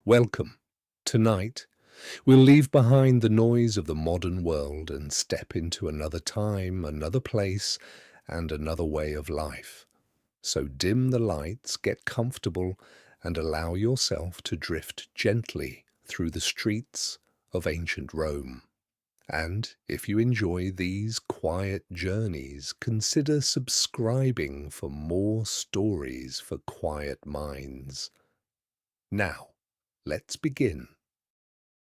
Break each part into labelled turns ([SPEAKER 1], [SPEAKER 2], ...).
[SPEAKER 1] Welcome. Tonight, we'll leave behind the noise of the modern world and step into another time, another place, and another way of life. So dim the lights, get comfortable, and allow yourself to drift gently through the streets of ancient Rome. And if you enjoy these quiet journeys, consider subscribing for more stories for quiet minds. Now, let's begin.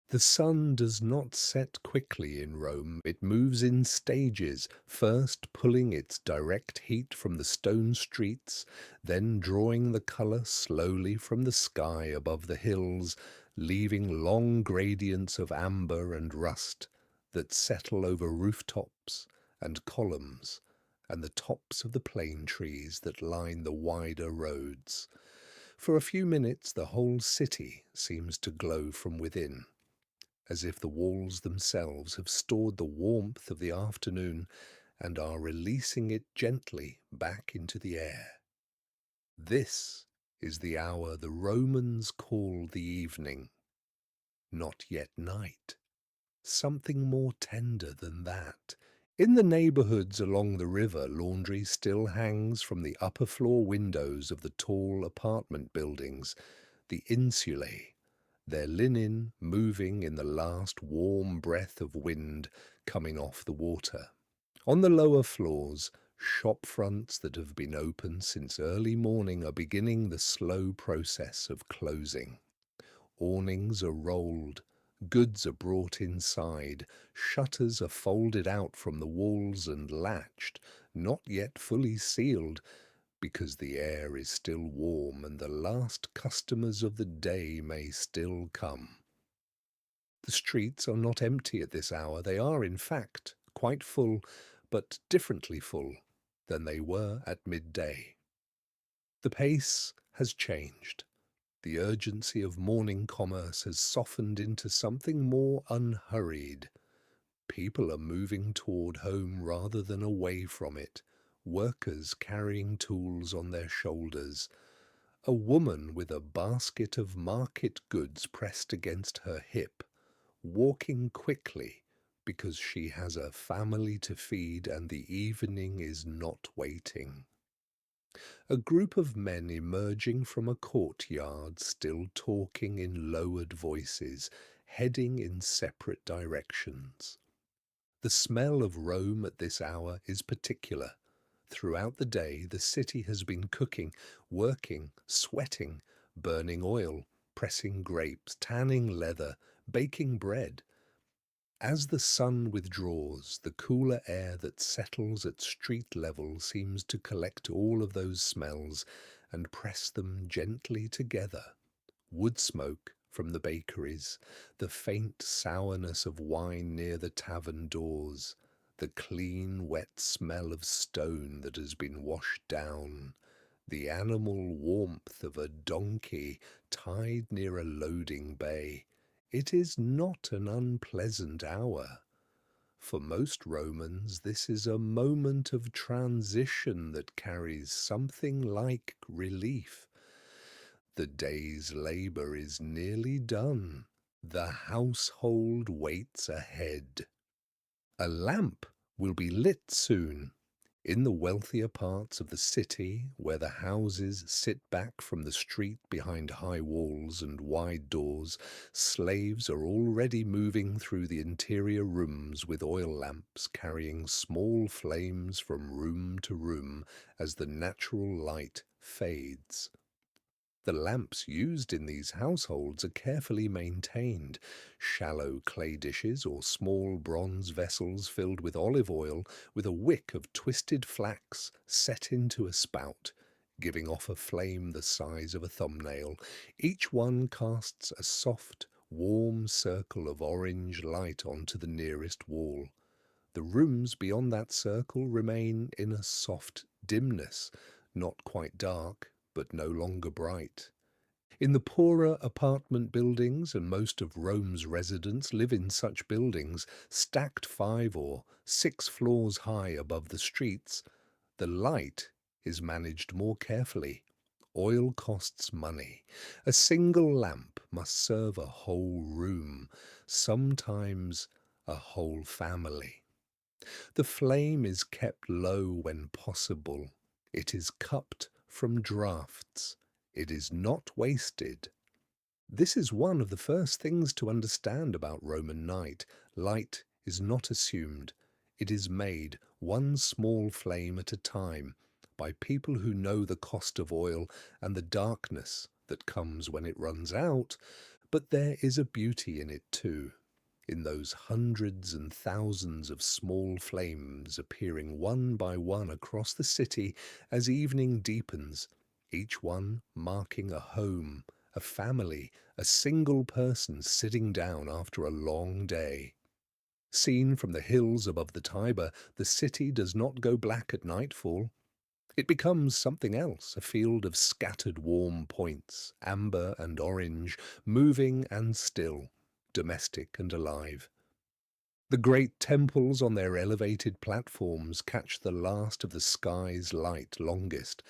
[SPEAKER 1] The sun does not set quickly in Rome. It moves in stages, first pulling its direct heat from the stone streets, then drawing the colour slowly from the sky above the hills, leaving long gradients of amber and rust that settle over rooftops and columns and the tops of the plane trees that line the wider roads. For a few minutes the whole city seems to glow from within, as if the walls themselves have stored the warmth of the afternoon and are releasing it gently back into the air. This is the hour the Romans call the evening, not yet night. Something more tender than that. In the neighbourhoods along the river, laundry still hangs from the upper floor windows of the tall apartment buildings, the insulae, their linen moving in the last warm breath of wind coming off the water. On the lower floors, shop fronts that have been open since early morning are beginning the slow process of closing. Awnings are rolled, goods are brought inside, shutters are folded out from the walls and latched, not yet fully sealed, because the air is still warm and the last customers of the day may still come. The streets are not empty at this hour. They are, in fact, quite full, but differently full than they were at midday. The pace has changed. The urgency of morning commerce has softened into something more unhurried. People are moving toward home rather than away from it, workers carrying tools on their shoulders, a woman with a basket of market goods pressed against her hip, walking quickly because she has a family to feed and the evening is not waiting. A group of men emerging from a courtyard, still talking in lowered voices, heading in separate directions. The smell of Rome at this hour is particular. Throughout the day, the city has been cooking, working, sweating, burning oil, pressing grapes, tanning leather, baking bread. As the sun withdraws, the cooler air that settles at street level seems to collect all of those smells and press them gently together. Wood smoke from the bakeries, the faint sourness of wine near the tavern doors, the clean, wet smell of stone that has been washed down, the animal warmth of a donkey tied near a loading bay. It is not an unpleasant hour. For most Romans, this is a moment of transition that carries something like relief. The day's labour is nearly done. The household waits ahead. A lamp will be lit soon. In the wealthier parts of the city, where the houses sit back from the street behind high walls and wide doors, slaves are already moving through the interior rooms with oil lamps carrying small flames from room to room as the natural light fades. The lamps used in these households are carefully maintained. Shallow clay dishes or small bronze vessels filled with olive oil with a wick of twisted flax set into a spout, giving off a flame the size of a thumbnail. Each one casts a soft, warm circle of orange light onto the nearest wall. The rooms beyond that circle remain in a soft dimness, not quite dark, but no longer bright. In the poorer apartment buildings, and most of Rome's residents live in such buildings, stacked 5 or 6 floors high above the streets, the light is managed more carefully. Oil costs money. A single lamp must serve a whole room, sometimes a whole family. The flame is kept low when possible. It is cupped from draughts. It is not wasted. This is one of the first things to understand about Roman night. Light is not assumed. It is made one small flame at a time by people who know the cost of oil and the darkness that comes when it runs out, but there is a beauty in it too, in those hundreds and thousands of small flames appearing one by one across the city as evening deepens, each one marking a home, a family, a single person sitting down after a long day. Seen from the hills above the Tiber, the city does not go black at nightfall. It becomes something else, a field of scattered warm points, amber and orange, moving and still, domestic and alive. The great temples on their elevated platforms catch the last of the sky's light longest.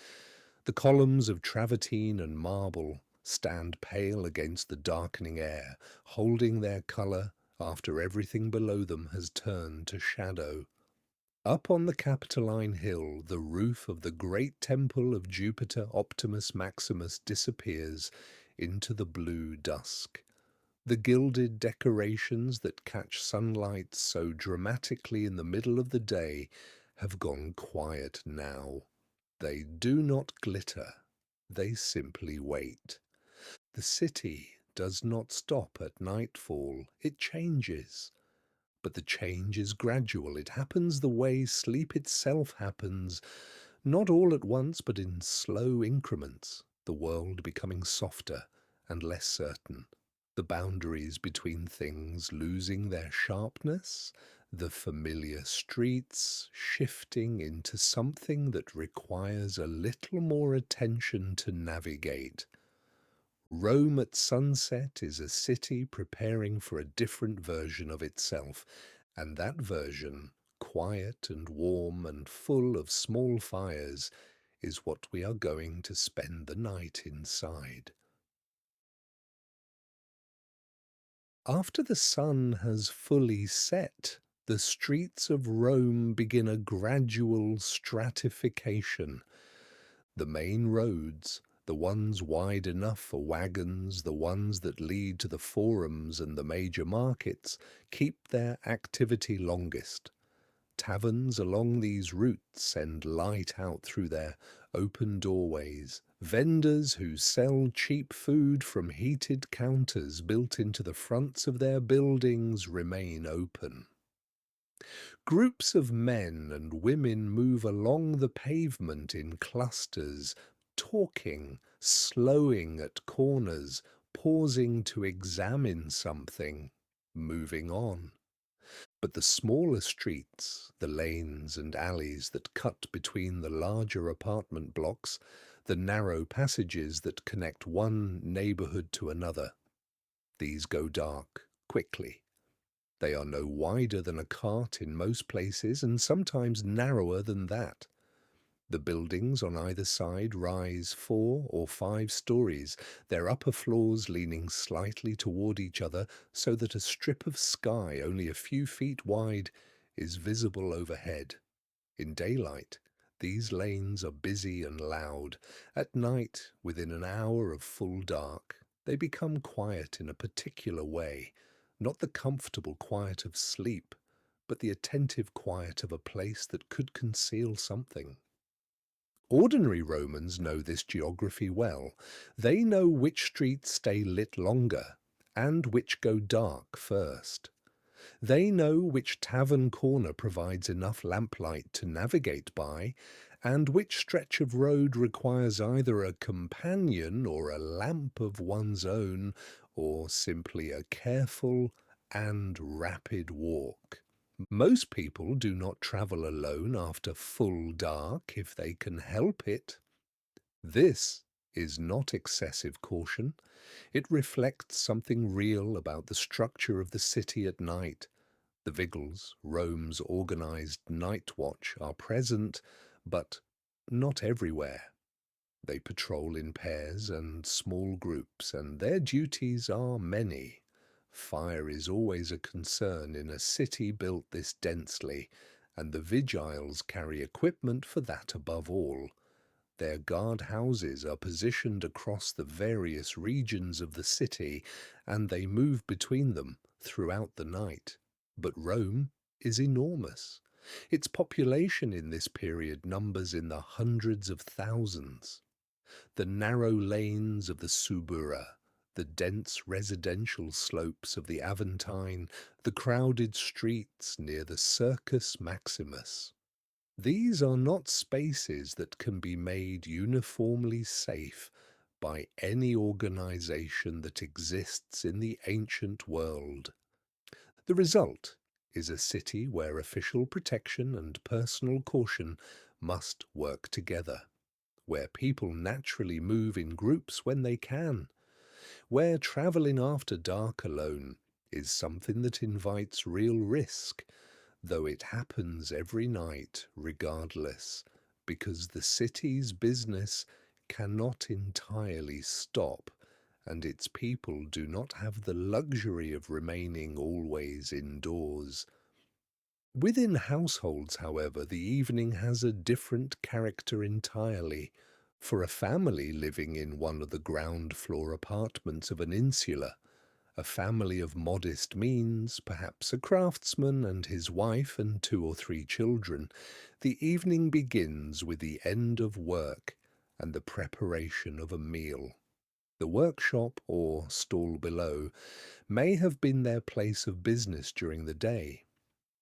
[SPEAKER 1] The columns of travertine and marble stand pale against the darkening air, holding their colour after everything below them has turned to shadow. Up on the Capitoline Hill, the roof of the great temple of Jupiter Optimus Maximus disappears into the blue dusk. The gilded decorations that catch sunlight so dramatically in the middle of the day have gone quiet now. They do not glitter, they simply wait. The city does not stop at nightfall, it changes. But the change is gradual. It happens the way sleep itself happens, not all at once, but in slow increments, the world becoming softer and less certain, the boundaries between things losing their sharpness, the familiar streets shifting into something that requires a little more attention to navigate. Rome at sunset is a city preparing for a different version of itself, and that version, quiet and warm and full of small fires, is what we are going to spend the night inside. After the sun has fully set, the streets of Rome begin a gradual stratification. The main roads, the ones wide enough for wagons, the ones that lead to the forums and the major markets, keep their activity longest. Taverns along these routes send light out through their open doorways. Vendors who sell cheap food from heated counters built into the fronts of their buildings remain open. Groups of men and women move along the pavement in clusters, talking, slowing at corners, pausing to examine something, moving on. But the smaller streets, the lanes and alleys that cut between the larger apartment blocks, the narrow passages that connect one neighbourhood to another, these go dark quickly. They are no wider than a cart in most places, and sometimes narrower than that. The buildings on either side rise 4 or 5 stories, their upper floors leaning slightly toward each other so that a strip of sky only a few feet wide is visible overhead. In daylight, these lanes are busy and loud. At night, within an hour of full dark, they become quiet in a particular way, not the comfortable quiet of sleep, but the attentive quiet of a place that could conceal something. Ordinary Romans know this geography well. They know which streets stay lit longer, and which go dark first. They know which tavern corner provides enough lamplight to navigate by, and which stretch of road requires either a companion or a lamp of one's own, or simply a careful and rapid walk. Most people do not travel alone after full dark if they can help it. This is not excessive caution. It reflects something real about the structure of the city at night. The vigils, Rome's organized night watch, are present, but not everywhere. They patrol in pairs and small groups, and their duties are many. Fire is always a concern in a city built this densely, and the vigiles carry equipment for that above all. Their guard houses are positioned across the various regions of the city, and they move between them throughout the night. But Rome is enormous. Its population in this period numbers in the hundreds of thousands. The narrow lanes of the Subura, the dense residential slopes of the Aventine, the crowded streets near the Circus Maximus. These are not spaces that can be made uniformly safe by any organization that exists in the ancient world. The result is a city where official protection and personal caution must work together, where people naturally move in groups when they can, where travelling after dark alone is something that invites real risk, though it happens every night regardless, because the city's business cannot entirely stop, and its people do not have the luxury of remaining always indoors. Within households, however, the evening has a different character entirely. For a family living in one of the ground floor apartments of an insula, a family of modest means, perhaps a craftsman and his wife and 2 or 3 children, the evening begins with the end of work and the preparation of a meal. The workshop, or stall below, may have been their place of business during the day.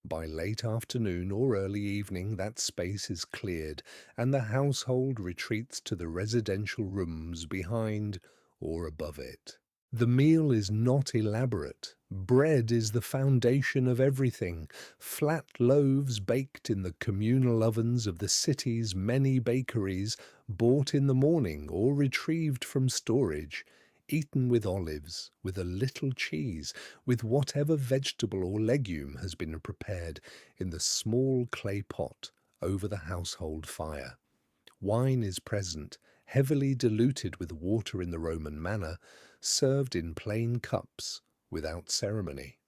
[SPEAKER 1] By late afternoon or early evening that space is cleared, and the household retreats to the residential rooms behind or above it. The meal is not elaborate. Bread is the foundation of everything. Flat loaves baked in the communal ovens of the city's many bakeries, bought in the morning or retrieved from storage, eaten with olives, with a little cheese, with whatever vegetable or legume has been prepared in the small clay pot over the household fire. Wine is present, heavily diluted with water in the Roman manner, served in plain cups, without ceremony.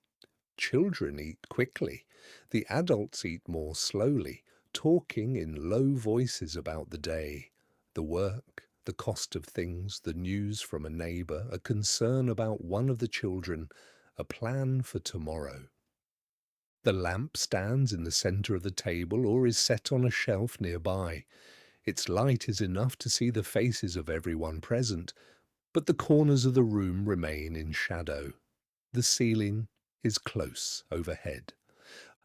[SPEAKER 1] Children eat quickly. The adults eat more slowly, talking in low voices about the day, the work, the cost of things, the news from a neighbour, a concern about one of the children, a plan for tomorrow. The lamp stands in the centre of the table or is set on a shelf nearby. Its light is enough to see the faces of everyone present, but the corners of the room remain in shadow. The ceiling is close overhead.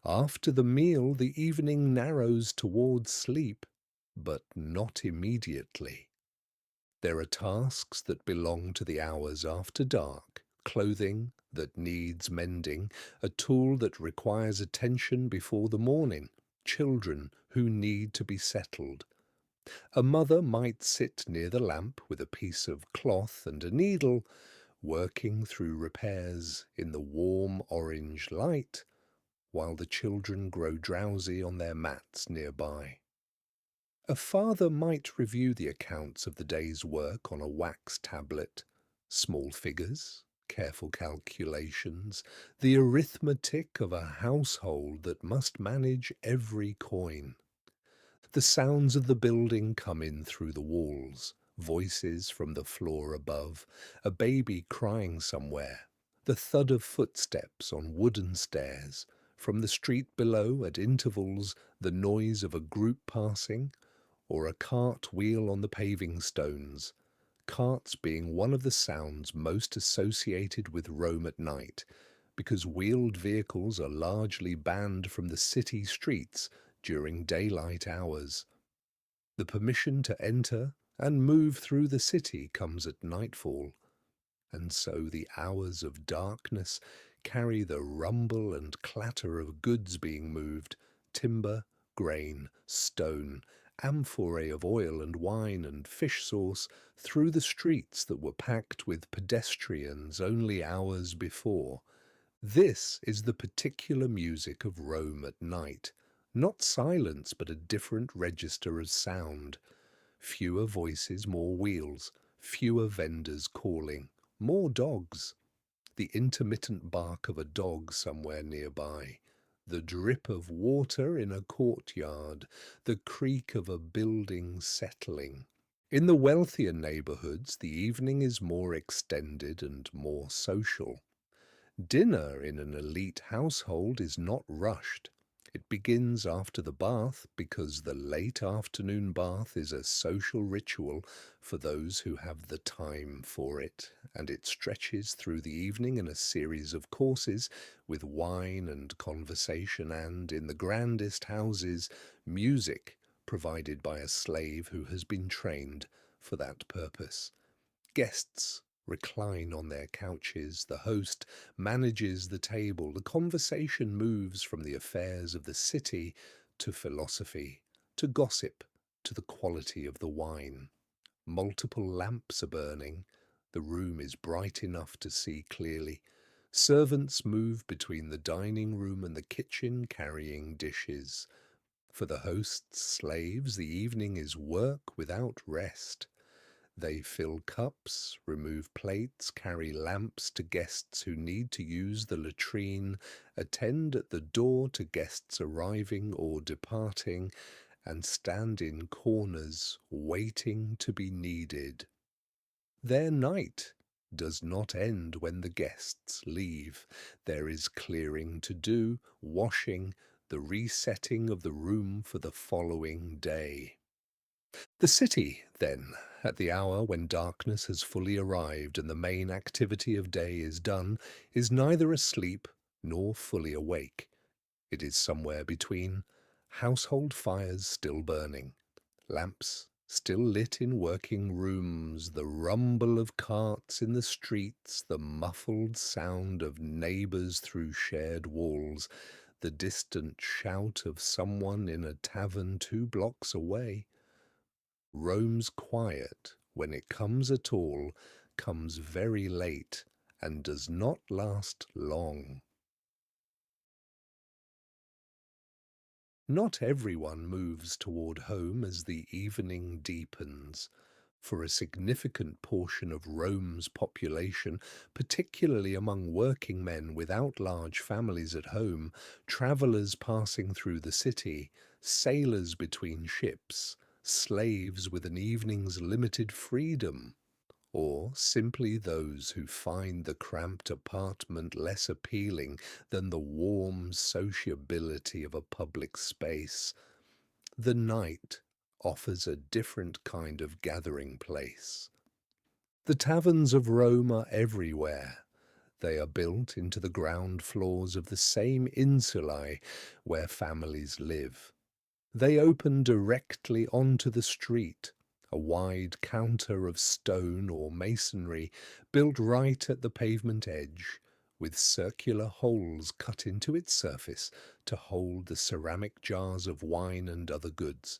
[SPEAKER 1] After the meal, the evening narrows towards sleep, but not immediately. There are tasks that belong to the hours after dark, clothing that needs mending, a tool that requires attention before the morning, children who need to be settled. A mother might sit near the lamp with a piece of cloth and a needle, working through repairs in the warm orange light, while the children grow drowsy on their mats nearby. A father might review the accounts of the day's work on a wax tablet, small figures, careful calculations, the arithmetic of a household that must manage every coin. The sounds of the building come in through the walls, voices from the floor above, a baby crying somewhere, the thud of footsteps on wooden stairs, from the street below at intervals the noise of a group passing, or a cart wheel on the paving stones, carts being one of the sounds most associated with Rome at night, because wheeled vehicles are largely banned from the city streets during daylight hours. The permission to enter and move through the city comes at nightfall, and so the hours of darkness carry the rumble and clatter of goods being moved, timber, grain, stone, amphorae of oil and wine and fish sauce, through the streets that were packed with pedestrians only hours before. This is the particular music of Rome at night, not silence but a different register of sound. Fewer voices, more wheels, fewer vendors calling, more dogs. The intermittent bark of a dog somewhere nearby, the drip of water in a courtyard, the creak of a building settling. In the wealthier neighbourhoods, the evening is more extended and more social. Dinner in an elite household is not rushed. It begins after the bath because the late afternoon bath is a social ritual for those who have the time for it, and it stretches through the evening in a series of courses with wine and conversation and, in the grandest houses, music provided by a slave who has been trained for that purpose. Guests recline on their couches, the host manages the table, the conversation moves from the affairs of the city to philosophy, to gossip, to the quality of the wine. Multiple lamps are burning, the room is bright enough to see clearly. Servants move between the dining room and the kitchen carrying dishes. For the host's slaves, the evening is work without rest. They fill cups, remove plates, carry lamps to guests who need to use the latrine, attend at the door to guests arriving or departing, and stand in corners waiting to be needed. Their night does not end when the guests leave. There is clearing to do, washing, the resetting of the room for the following day. The city, then, at the hour when darkness has fully arrived and the main activity of day is done, is neither asleep nor fully awake. It is somewhere between, household fires still burning, lamps still lit in working rooms, the rumble of carts in the streets, the muffled sound of neighbours through shared walls, the distant shout of someone in a tavern 2 blocks away. Rome's quiet, when it comes at all, comes very late and does not last long. Not everyone moves toward home as the evening deepens. For a significant portion of Rome's population, particularly among working men without large families at home, travellers passing through the city, sailors between ships, slaves with an evening's limited freedom, or simply those who find the cramped apartment less appealing than the warm sociability of a public space, the night offers a different kind of gathering place. The taverns of Rome are everywhere. They are built into the ground floors of the same insulae where families live. They open directly onto the street, a wide counter of stone or masonry built right at the pavement edge, with circular holes cut into its surface to hold the ceramic jars of wine and other goods.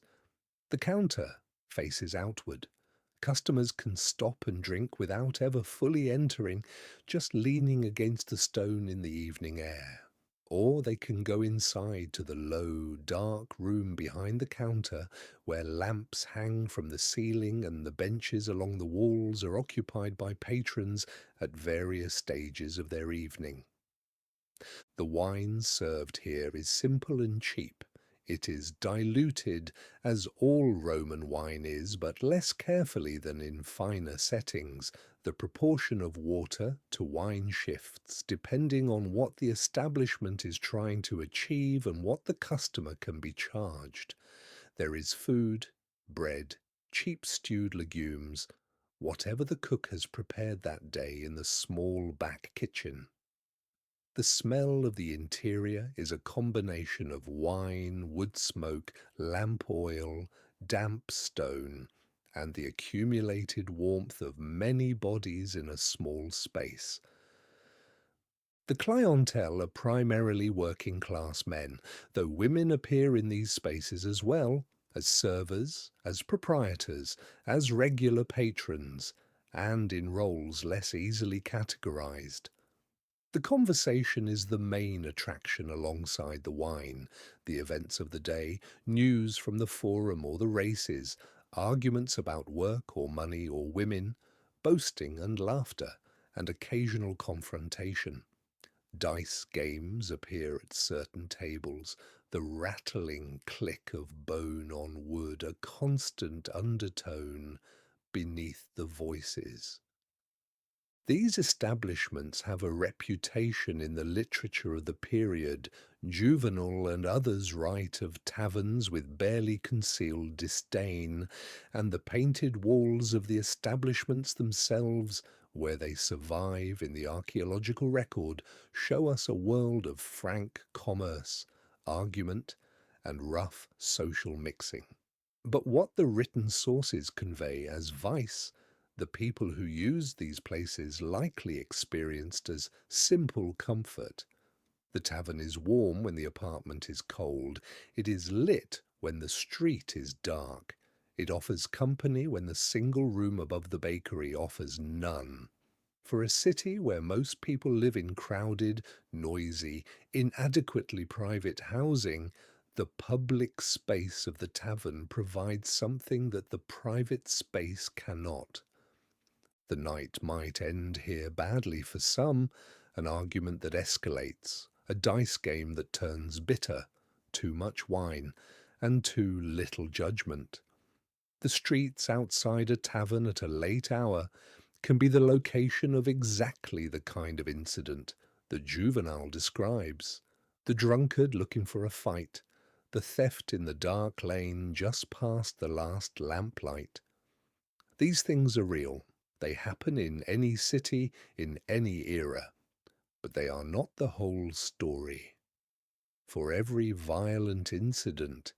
[SPEAKER 1] The counter faces outward. Customers can stop and drink without ever fully entering, just leaning against the stone in the evening air. Or they can go inside to the low, dark room behind the counter where lamps hang from the ceiling and the benches along the walls are occupied by patrons at various stages of their evening. The wine served here is simple and cheap. It is diluted, as all Roman wine is, but less carefully than in finer settings. The proportion of water to wine shifts depending on what the establishment is trying to achieve and what the customer can be charged. There is food, bread, cheap stewed legumes, whatever the cook has prepared that day in the small back kitchen. The smell of the interior is a combination of wine, wood smoke, lamp oil, damp stone, and the accumulated warmth of many bodies in a small space. The clientele are primarily working-class men, though women appear in these spaces as well, as servers, as proprietors, as regular patrons, and in roles less easily categorized. The conversation is the main attraction alongside the wine, the events of the day, news from the forum or the races, Arguments about work or money or women, boasting and laughter, and occasional confrontation. Dice games appear at certain tables, the rattling click of bone on wood, a constant undertone beneath the voices. These establishments have a reputation in the literature of the period. Juvenal and others write of taverns with barely concealed disdain, and the painted walls of the establishments themselves, where they survive in the archaeological record, show us a world of frank commerce, argument, and rough social mixing. But what the written sources convey as vice, the people who used these places likely experienced as simple comfort. The tavern is warm when the apartment is cold. It is lit when the street is dark. It offers company when the single room above the bakery offers none. For a city where most people live in crowded, noisy, inadequately private housing, the public space of the tavern provides something that the private space cannot. The night might end here badly for some, an argument that escalates, a dice game that turns bitter, too much wine, and too little judgment. The streets outside a tavern at a late hour can be the location of exactly the kind of incident that Juvenal describes. The drunkard looking for a fight, the theft in the dark lane just past the last lamplight. These things are real. They happen in any city, in any era, but they are not the whole story. For every violent incident,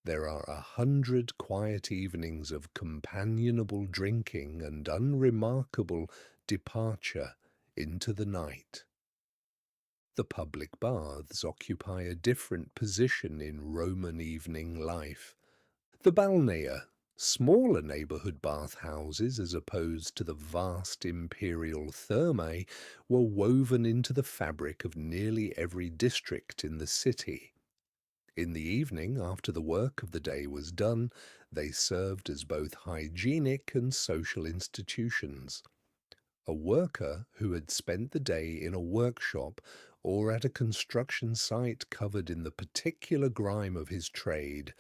[SPEAKER 1] there are 100 quiet evenings of companionable drinking and unremarkable departure into the night. The public baths occupy a different position in Roman evening life. The balnea, smaller neighbourhood bathhouses as opposed to the vast imperial thermae, were woven into the fabric of nearly every district in the city. In the evening, after the work of the day was done, they served as both hygienic and social institutions. A worker who had spent the day in a workshop or at a construction site covered in the particular grime of his trade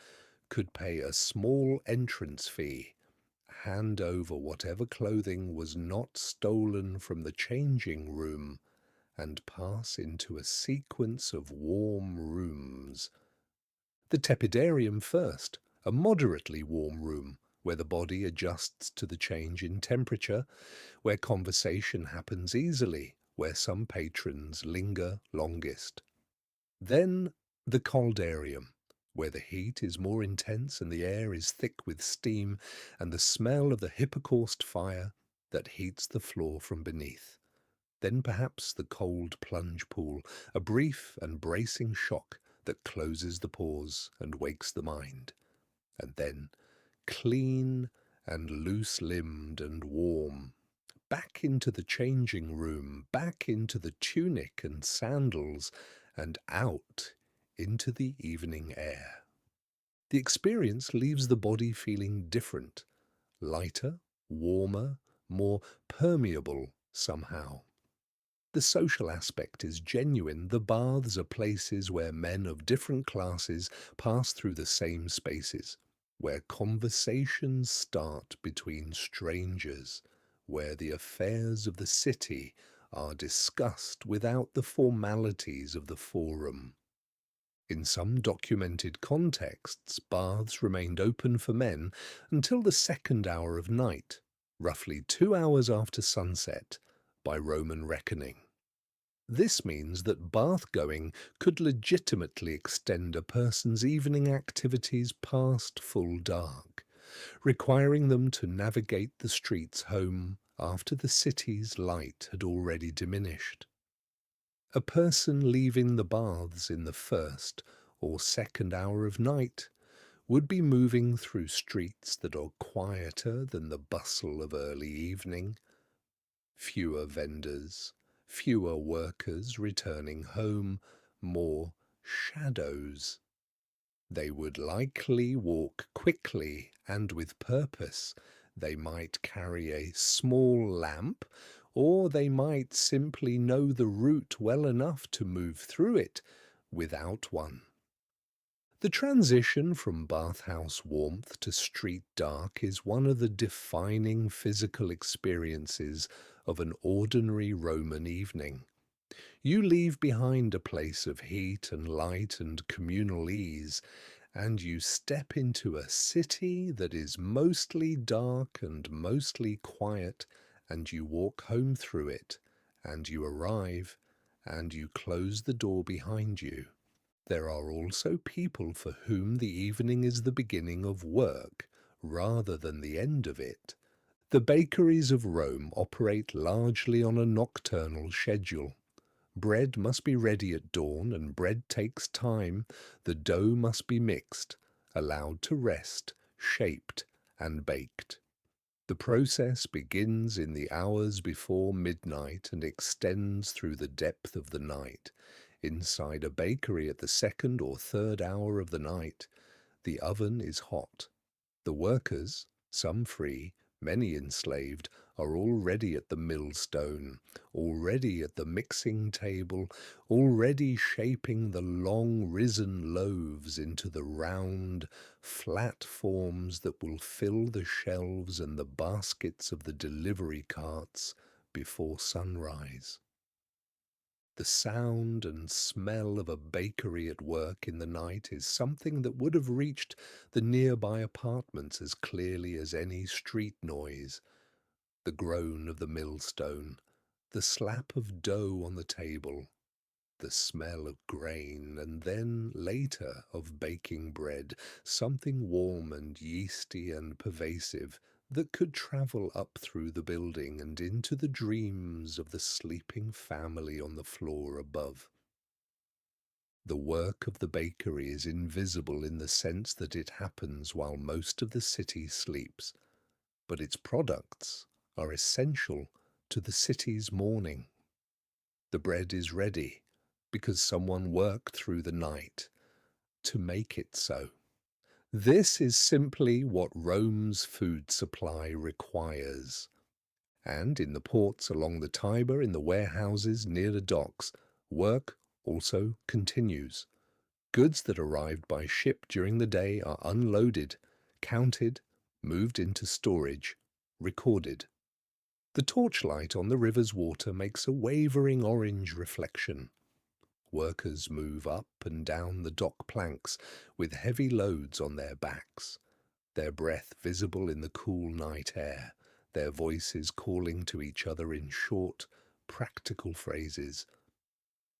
[SPEAKER 1] could pay a small entrance fee, hand over whatever clothing was not stolen from the changing room, and pass into a sequence of warm rooms. The tepidarium first, a moderately warm room, where the body adjusts to the change in temperature, where conversation happens easily, where some patrons linger longest. Then the coldarium, where the heat is more intense and the air is thick with steam and the smell of the hypocaust fire that heats the floor from beneath. Then perhaps the cold plunge pool, a brief and bracing shock that closes the pores and wakes the mind. And then, clean and loose-limbed and warm, back into the changing room, back into the tunic and sandals, and out into the evening air. The experience leaves the body feeling different, lighter, warmer, more permeable somehow. The social aspect is genuine. The baths are places where men of different classes pass through the same spaces, where conversations start between strangers, where the affairs of the city are discussed without the formalities of the forum. In some documented contexts, baths remained open for men until the second hour of night, roughly 2 hours after sunset, by Roman reckoning. This means that bath-going could legitimately extend a person's evening activities past full dark, requiring them to navigate the streets home after the city's light had already diminished. A person leaving the baths in the first or second hour of night would be moving through streets that are quieter than the bustle of early evening, fewer vendors, fewer workers returning home, more shadows. They would likely walk quickly and with purpose. They might carry a small lamp, or they might simply know the route well enough to move through it without one. The transition from bathhouse warmth to street dark is one of the defining physical experiences of an ordinary Roman evening. You leave behind a place of heat and light and communal ease, and you step into a city that is mostly dark and mostly quiet, and you walk home through it, and you arrive, and you close the door behind you. There are also people for whom the evening is the beginning of work, rather than the end of it. The bakeries of Rome operate largely on a nocturnal schedule. Bread must be ready at dawn, and bread takes time. The dough must be mixed, allowed to rest, shaped, and baked. The process begins in the hours before midnight and extends through the depth of the night. Inside a bakery at the second or third hour of the night, the oven is hot. The workers, some free, many enslaved, are already at the millstone, already at the mixing table, already shaping the long risen loaves into the round, flat forms that will fill the shelves and the baskets of the delivery carts before sunrise. The sound and smell of a bakery at work in the night is something that would have reached the nearby apartments as clearly as any street noise. The groan of the millstone, the slap of dough on the table, the smell of grain, and then later of baking bread, something warm and yeasty and pervasive that could travel up through the building and into the dreams of the sleeping family on the floor above. The work of the bakery is invisible in the sense that it happens while most of the city sleeps, but its products are essential to the city's morning. The bread is ready because someone worked through the night to make it so. This is simply what Rome's food supply requires. And in the ports along the Tiber, in the warehouses near the docks, work also continues. Goods that arrived by ship during the day are unloaded, counted, moved into storage, recorded. The torchlight on the river's water makes a wavering orange reflection. Workers move up and down the dock planks with heavy loads on their backs, their breath visible in the cool night air, their voices calling to each other in short, practical phrases.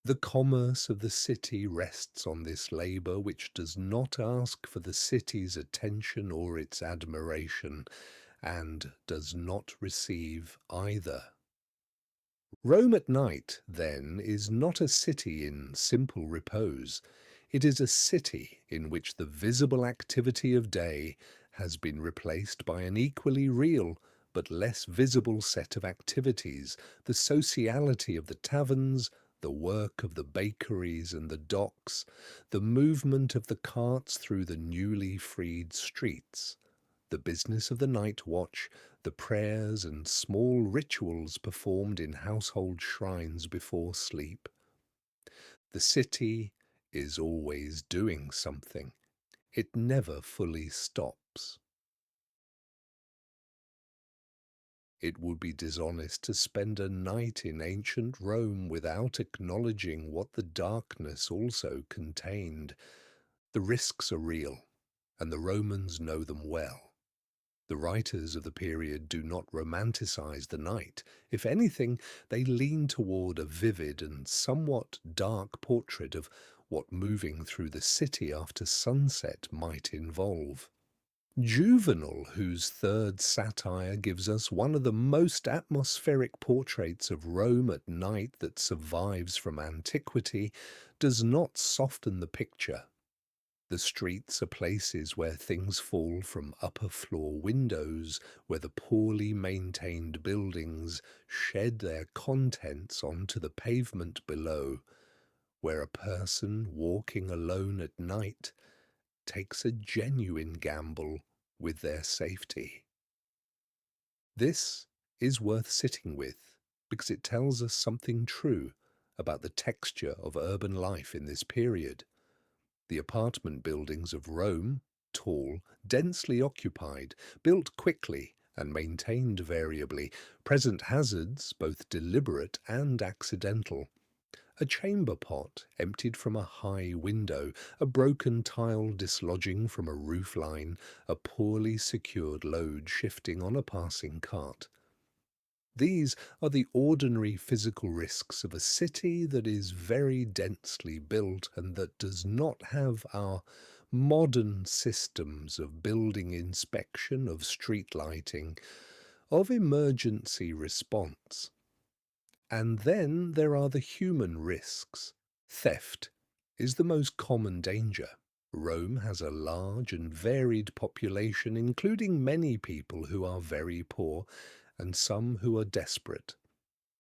[SPEAKER 1] The commerce of the city rests on this labour which does not ask for the city's attention or its admiration, and does not receive either. Rome at night, then, is not a city in simple repose. It is a city in which the visible activity of day has been replaced by an equally real but less visible set of activities, the sociality of the taverns, the work of the bakeries and the docks, the movement of the carts through the newly freed streets, the business of the night watch, the prayers and small rituals performed in household shrines before sleep. The city is always doing something. It never fully stops. It would be dishonest to spend a night in ancient Rome without acknowledging what the darkness also contained. The risks are real, and the Romans know them well. The writers of the period do not romanticize the night. If anything, they lean toward a vivid and somewhat dark portrait of what moving through the city after sunset might involve. Juvenal, whose third satire gives us one of the most atmospheric portraits of Rome at night that survives from antiquity, does not soften the picture. The streets are places where things fall from upper floor windows, where the poorly maintained buildings shed their contents onto the pavement below, where a person walking alone at night takes a genuine gamble with their safety. This is worth sitting with because it tells us something true about the texture of urban life in this period. The apartment buildings of Rome, tall, densely occupied, built quickly and maintained variably, present hazards both deliberate and accidental. A chamber pot emptied from a high window, a broken tile dislodging from a roof line, a poorly secured load shifting on a passing cart. These are the ordinary physical risks of a city that is very densely built and that does not have our modern systems of building inspection, of street lighting, of emergency response. And then there are the human risks. Theft is the most common danger. Rome has a large and varied population, including many people who are very poor and some who are desperate.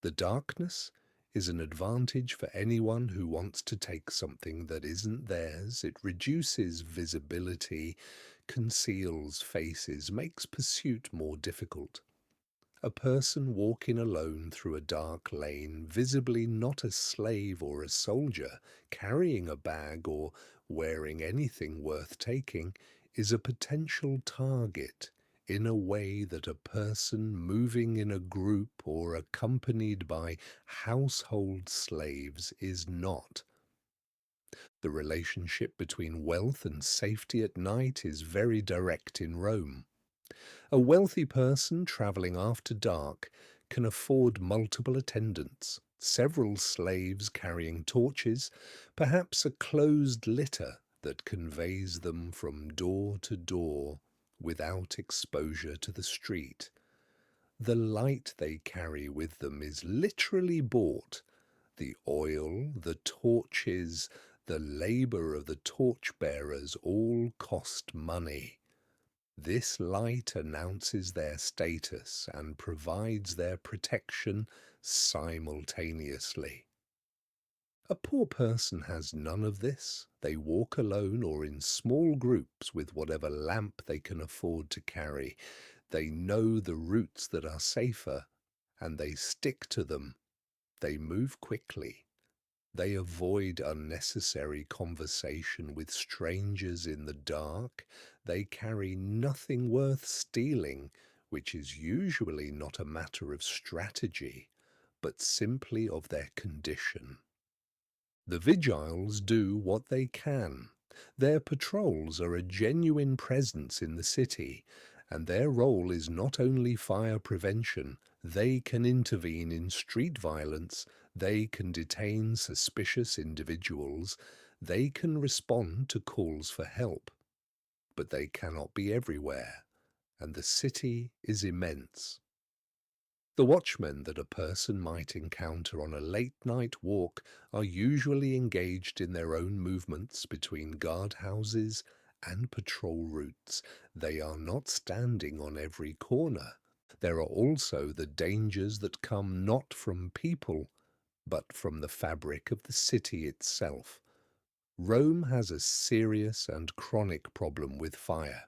[SPEAKER 1] The darkness is an advantage for anyone who wants to take something that isn't theirs. It reduces visibility, conceals faces, makes pursuit more difficult. A person walking alone through a dark lane, visibly not a slave or a soldier, carrying a bag or wearing anything worth taking, is a potential target in a way that a person moving in a group or accompanied by household slaves is not. The relationship between wealth and safety at night is very direct in Rome. A wealthy person travelling after dark can afford multiple attendants, several slaves carrying torches, perhaps a closed litter that conveys them from door to door without exposure to the street. The light they carry with them is literally bought. The oil, the torches, the labour of the torch-bearers all cost money. This light announces their status and provides their protection simultaneously. A poor person has none of this. They walk alone or in small groups with whatever lamp they can afford to carry. They know the routes that are safer, and they stick to them. They move quickly. They avoid unnecessary conversation with strangers in the dark. They carry nothing worth stealing, which is usually not a matter of strategy, but simply of their condition. The vigiles do what they can. Their patrols are a genuine presence in the city, and their role is not only fire prevention. They can intervene in street violence, they can detain suspicious individuals, they can respond to calls for help. But they cannot be everywhere, and the city is immense. The watchmen that a person might encounter on a late-night walk are usually engaged in their own movements between guardhouses and patrol routes. They are not standing on every corner. There are also the dangers that come not from people, but from the fabric of the city itself. Rome has a serious and chronic problem with fire.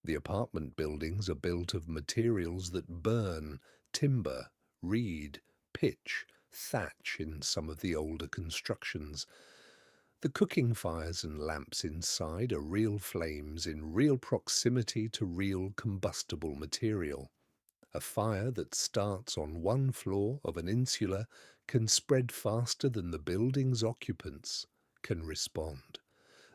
[SPEAKER 1] The apartment buildings are built of materials that burn: timber, reed, pitch, thatch in some of the older constructions. The cooking fires and lamps inside are real flames in real proximity to real combustible material. A fire that starts on one floor of an insula can spread faster than the building's occupants can respond.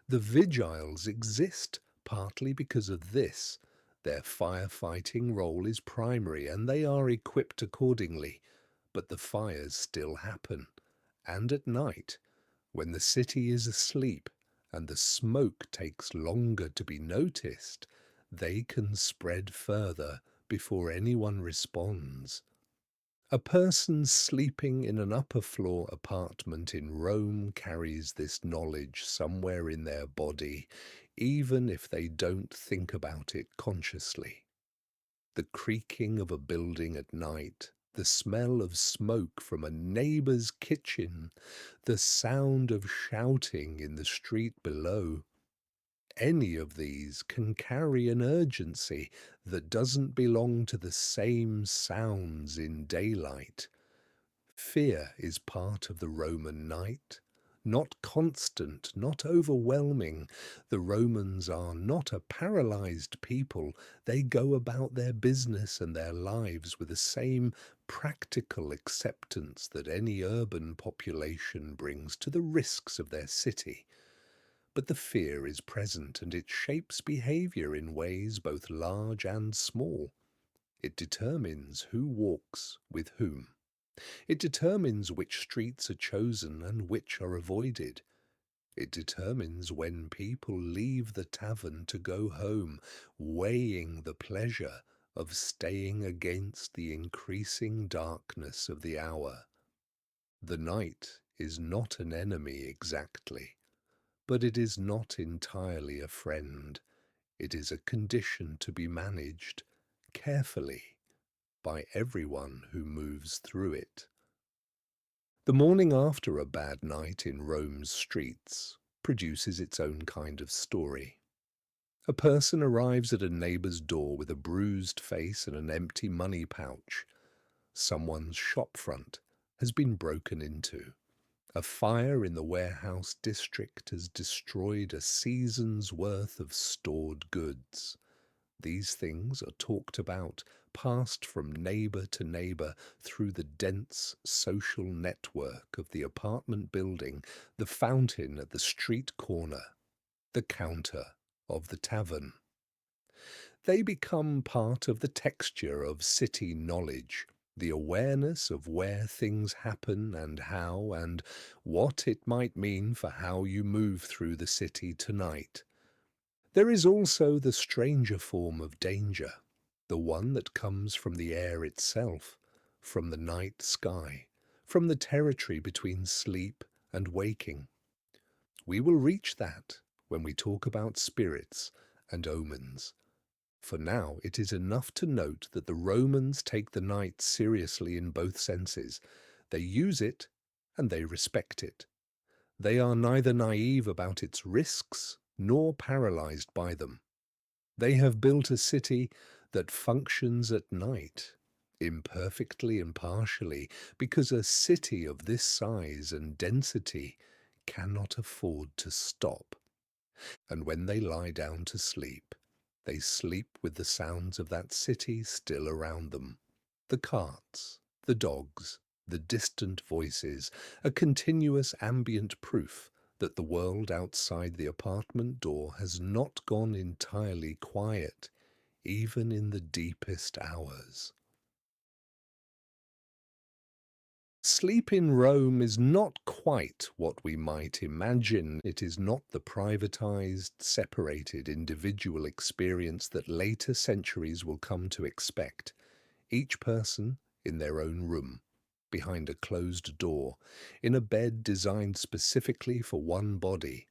[SPEAKER 1] The vigiles exist partly because of this. Their firefighting role is primary and they are equipped accordingly, but the fires still happen. And at night, when the city is asleep and the smoke takes longer to be noticed, they can spread further before anyone responds. A person sleeping in an upper floor apartment in Rome carries this knowledge somewhere in their body, even if they don't think about it consciously. The creaking of a building at night, the smell of smoke from a neighbour's kitchen, the sound of shouting in the street below. Any of these can carry an urgency that doesn't belong to the same sounds in daylight. Fear is part of the Roman night, not constant, not overwhelming. The Romans are not a paralyzed people. They go about their business and their lives with the same practical acceptance that any urban population brings to the risks of their city. But the fear is present, and it shapes behavior in ways both large and small. It determines who walks with whom. It determines which streets are chosen and which are avoided. It determines when people leave the tavern to go home, weighing the pleasure of staying against the increasing darkness of the hour. The night is not an enemy exactly, but it is not entirely a friend. It is a condition to be managed carefully by everyone who moves through it. The morning after a bad night in Rome's streets produces its own kind of story. A person arrives at a neighbour's door with a bruised face and an empty money pouch. Someone's shop front has been broken into. A fire in the warehouse district has destroyed a season's worth of stored goods. These things are talked about, passed from neighbour to neighbour through the dense social network of the apartment building, the fountain at the street corner, the counter of the tavern. They become part of the texture of city knowledge, the awareness of where things happen and how, and what it might mean for how you move through the city tonight. There is also the stranger form of danger, the one that comes from the air itself, from the night sky, from the territory between sleep and waking. We will reach that when we talk about spirits and omens. For now, it is enough to note that the Romans take the night seriously in both senses. They use it and they respect it. They are neither naive about its risks nor paralyzed by them. They have built a city that functions at night, imperfectly and partially, because a city of this size and density cannot afford to stop. And when they lie down to sleep, they sleep with the sounds of that city still around them. The carts, the dogs, the distant voices, a continuous ambient proof that the world outside the apartment door has not gone entirely quiet, even in the deepest hours. Sleep in Rome is not quite what we might imagine. It is not the privatized, separated individual experience that later centuries will come to expect. Each person in their own room, behind a closed door, in a bed designed specifically for one body.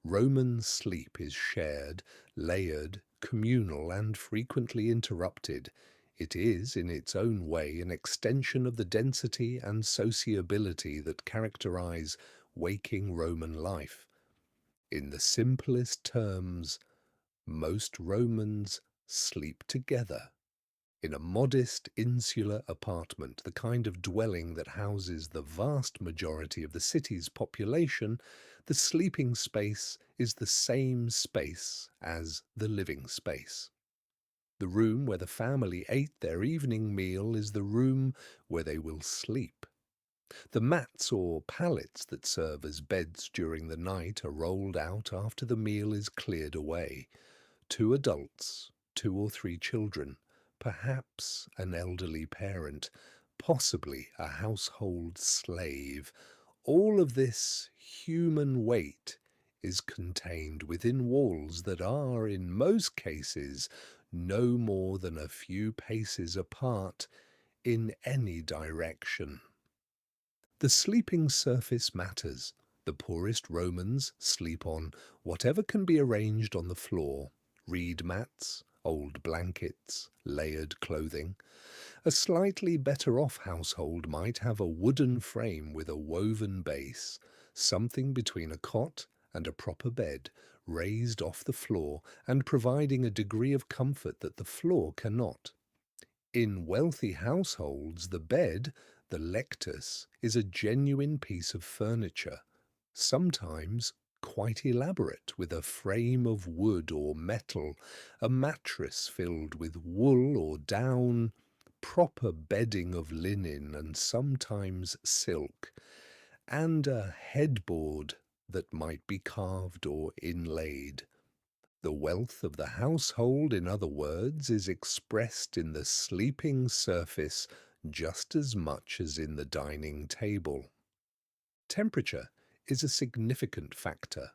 [SPEAKER 1] Roman sleep is shared, layered, communal, and frequently interrupted. It is, in its own way, an extension of the density and sociability that characterize waking Roman life. In the simplest terms, most Romans sleep together. In a modest, insular apartment, the kind of dwelling that houses the vast majority of the city's population, the sleeping space is the same space as the living space. The room where the family ate their evening meal is the room where they will sleep. The mats or pallets that serve as beds during the night are rolled out after the meal is cleared away. 2 adults, 2 or 3 children, perhaps an elderly parent, possibly a household slave. All of this human weight is contained within walls that are, in most cases, no more than a few paces apart in any direction. The sleeping surface matters. The poorest Romans sleep on whatever can be arranged on the floor: reed mats, old blankets, layered clothing. A slightly better-off household might have a wooden frame with a woven base, something between a cot and a proper bed, raised off the floor and providing a degree of comfort that the floor cannot. In wealthy households, the bed, the lectus, is a genuine piece of furniture, sometimes quite elaborate, with a frame of wood or metal, a mattress filled with wool or down, proper bedding of linen and sometimes silk, and a headboard that might be carved or inlaid. The wealth of the household, in other words, is expressed in the sleeping surface just as much as in the dining table. Temperature is a significant factor.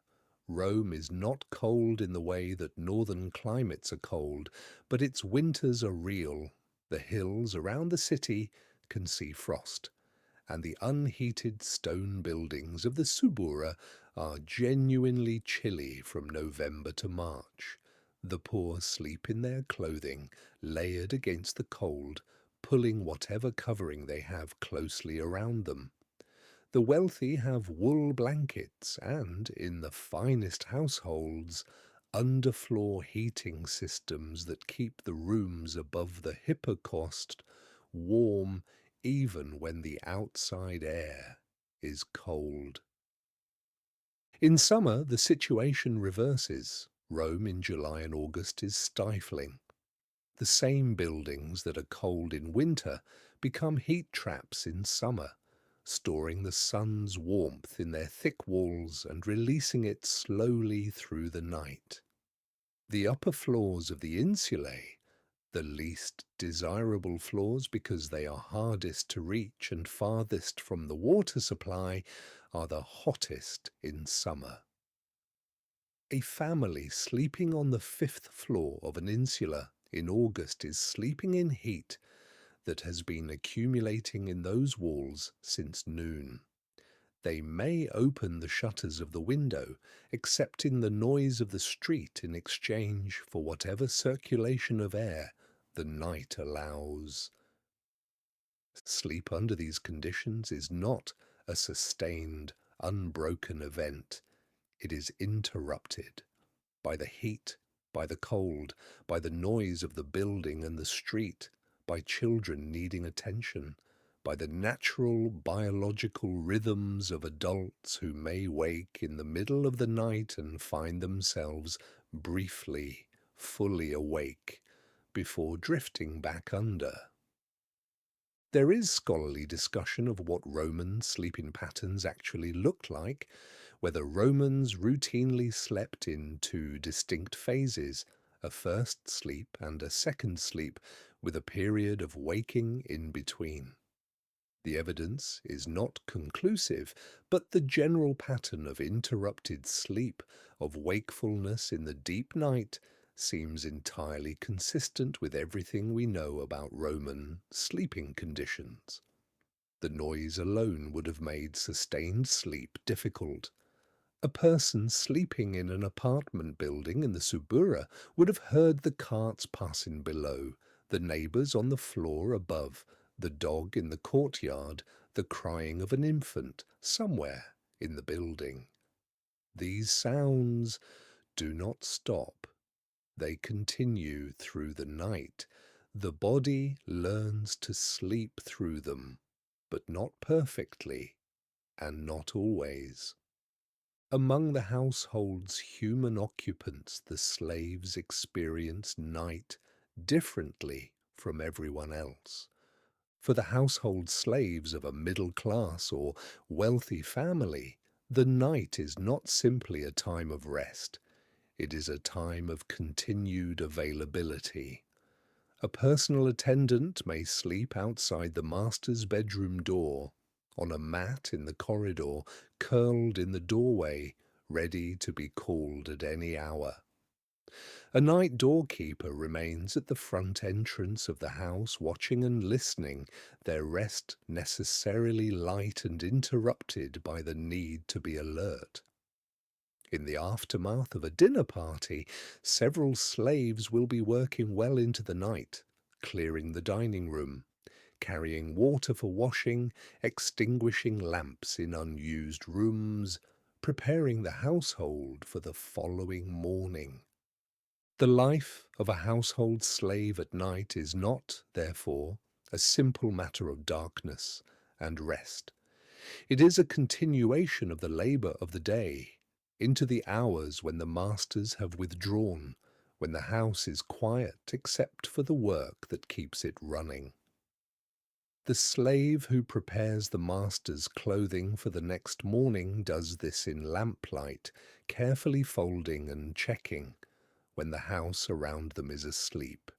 [SPEAKER 1] Rome is not cold in the way that northern climates are cold, but its winters are real. The hills around the city can see frost, and the unheated stone buildings of the Subura are genuinely chilly from November to March. The poor sleep in their clothing, layered against the cold, pulling whatever covering they have closely around them. The wealthy have wool blankets and, in the finest households, underfloor heating systems that keep the rooms above the hypocaust warm even when the outside air is cold. In summer, the situation reverses. Rome in July and August is stifling. The same buildings that are cold in winter become heat traps in summer, storing the sun's warmth in their thick walls and releasing it slowly through the night. The upper floors of the insulae, the least desirable floors because they are hardest to reach and farthest from the water supply, are the hottest in summer. A family sleeping on the 5th floor of an insula in August is sleeping in heat that has been accumulating in those walls since noon. They may open the shutters of the window, accepting the noise of the street in exchange for whatever circulation of air the night allows. Sleep under these conditions is not a sustained, unbroken event. It is interrupted by the heat, by the cold, by the noise of the building and the street, by children needing attention, by the natural biological rhythms of adults who may wake in the middle of the night and find themselves briefly, fully awake before drifting back under. There is scholarly discussion of what Roman sleeping patterns actually looked like, whether Romans routinely slept in two distinct phases, a first sleep and a second sleep, with a period of waking in between. The evidence is not conclusive, but the general pattern of interrupted sleep, of wakefulness in the deep night, seems entirely consistent with everything we know about Roman sleeping conditions. The noise alone would have made sustained sleep difficult. A person sleeping in an apartment building in the Subura would have heard the carts passing below, the neighbours on the floor above, the dog in the courtyard, the crying of an infant somewhere in the building. These sounds do not stop. They continue through the night. The body learns to sleep through them, but not perfectly, and not always. Among the household's human occupants, the slaves experience night differently from everyone else. For the household slaves of a middle class or wealthy family, the night is not simply a time of rest. It is a time of continued availability. A personal attendant may sleep outside the master's bedroom door, on a mat in the corridor, curled in the doorway, ready to be called at any hour. A night doorkeeper remains at the front entrance of the house, watching and listening, their rest necessarily light and interrupted by the need to be alert. In the aftermath of a dinner party, several slaves will be working well into the night, clearing the dining room, carrying water for washing, extinguishing lamps in unused rooms, preparing the household for the following morning. The life of a household slave at night is not, therefore, a simple matter of darkness and rest. It is a continuation of the labour of the day into the hours when the masters have withdrawn, when the house is quiet except for the work that keeps it running. The slave who prepares the master's clothing for the next morning does this in lamplight, carefully folding and checking, when the house around them is asleep.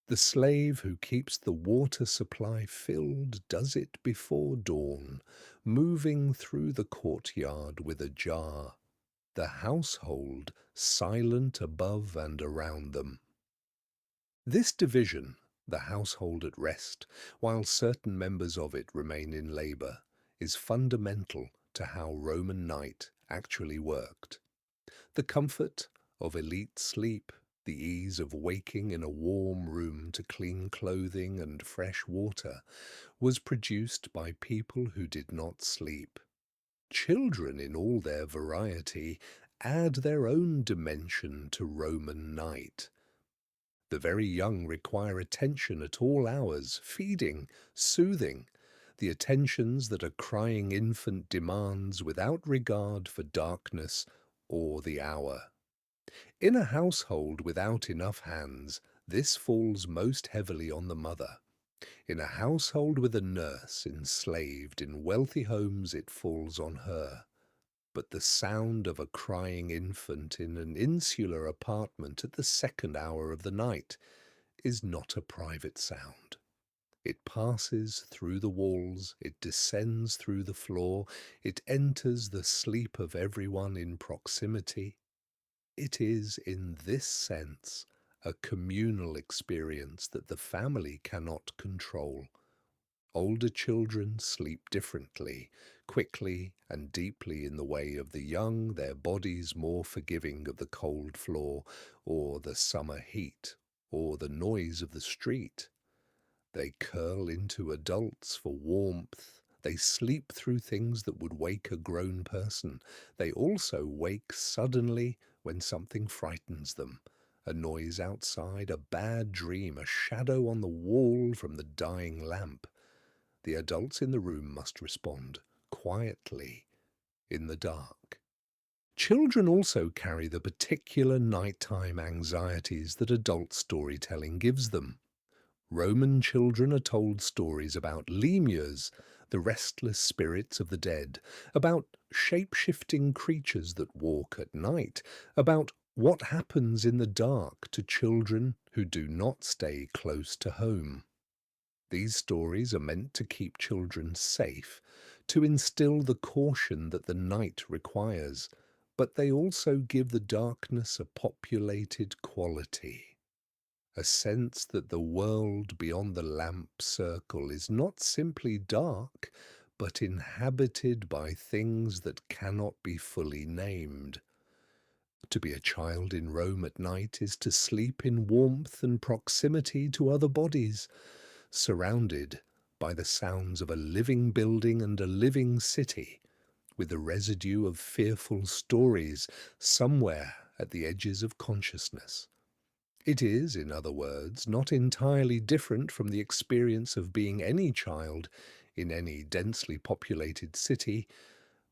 [SPEAKER 1] The slave who keeps the water supply filled does it before dawn, moving through the courtyard with a jar, the household silent above and around them. This division, the household at rest, while certain members of it remain in labour, is fundamental to how Roman night actually worked. The comfort of elite sleep, the ease of waking in a warm room to clean clothing and fresh water, was produced by people who did not sleep. Children in all their variety add their own dimension to Roman night. The very young require attention at all hours, feeding, soothing, the attentions that a crying infant demands without regard for darkness or the hour. In a household without enough hands, this falls most heavily on the mother. In a household with a nurse enslaved in wealthy homes, it falls on her. But the sound of a crying infant in an insular apartment at the second hour of the night is not a private sound. It passes through the walls, it descends through the floor, it enters the sleep of everyone in proximity. It is, in this sense, a communal experience that the family cannot control. Older children sleep differently, quickly and deeply in the way of the young, their bodies more forgiving of the cold floor, or the summer heat, or the noise of the street. They curl into adults for warmth. They sleep through things that would wake a grown person. They also wake suddenly when something frightens them. A noise outside, a bad dream, a shadow on the wall from the dying lamp. The adults in the room must respond quietly, in the dark. Children also carry the particular nighttime anxieties that adult storytelling gives them. Roman children are told stories about lemures, the restless spirits of the dead, about shape-shifting creatures that walk at night, about what happens in the dark to children who do not stay close to home. These stories are meant to keep children safe, to instill the caution that the night requires, but they also give the darkness a populated quality, a sense that the world beyond the lamp circle is not simply dark, but inhabited by things that cannot be fully named. To be a child in Rome at night is to sleep in warmth and proximity to other bodies, surrounded by the sounds of a living building and a living city, with the residue of fearful stories somewhere at the edges of consciousness. It is, in other words, not entirely different from the experience of being any child in any densely populated city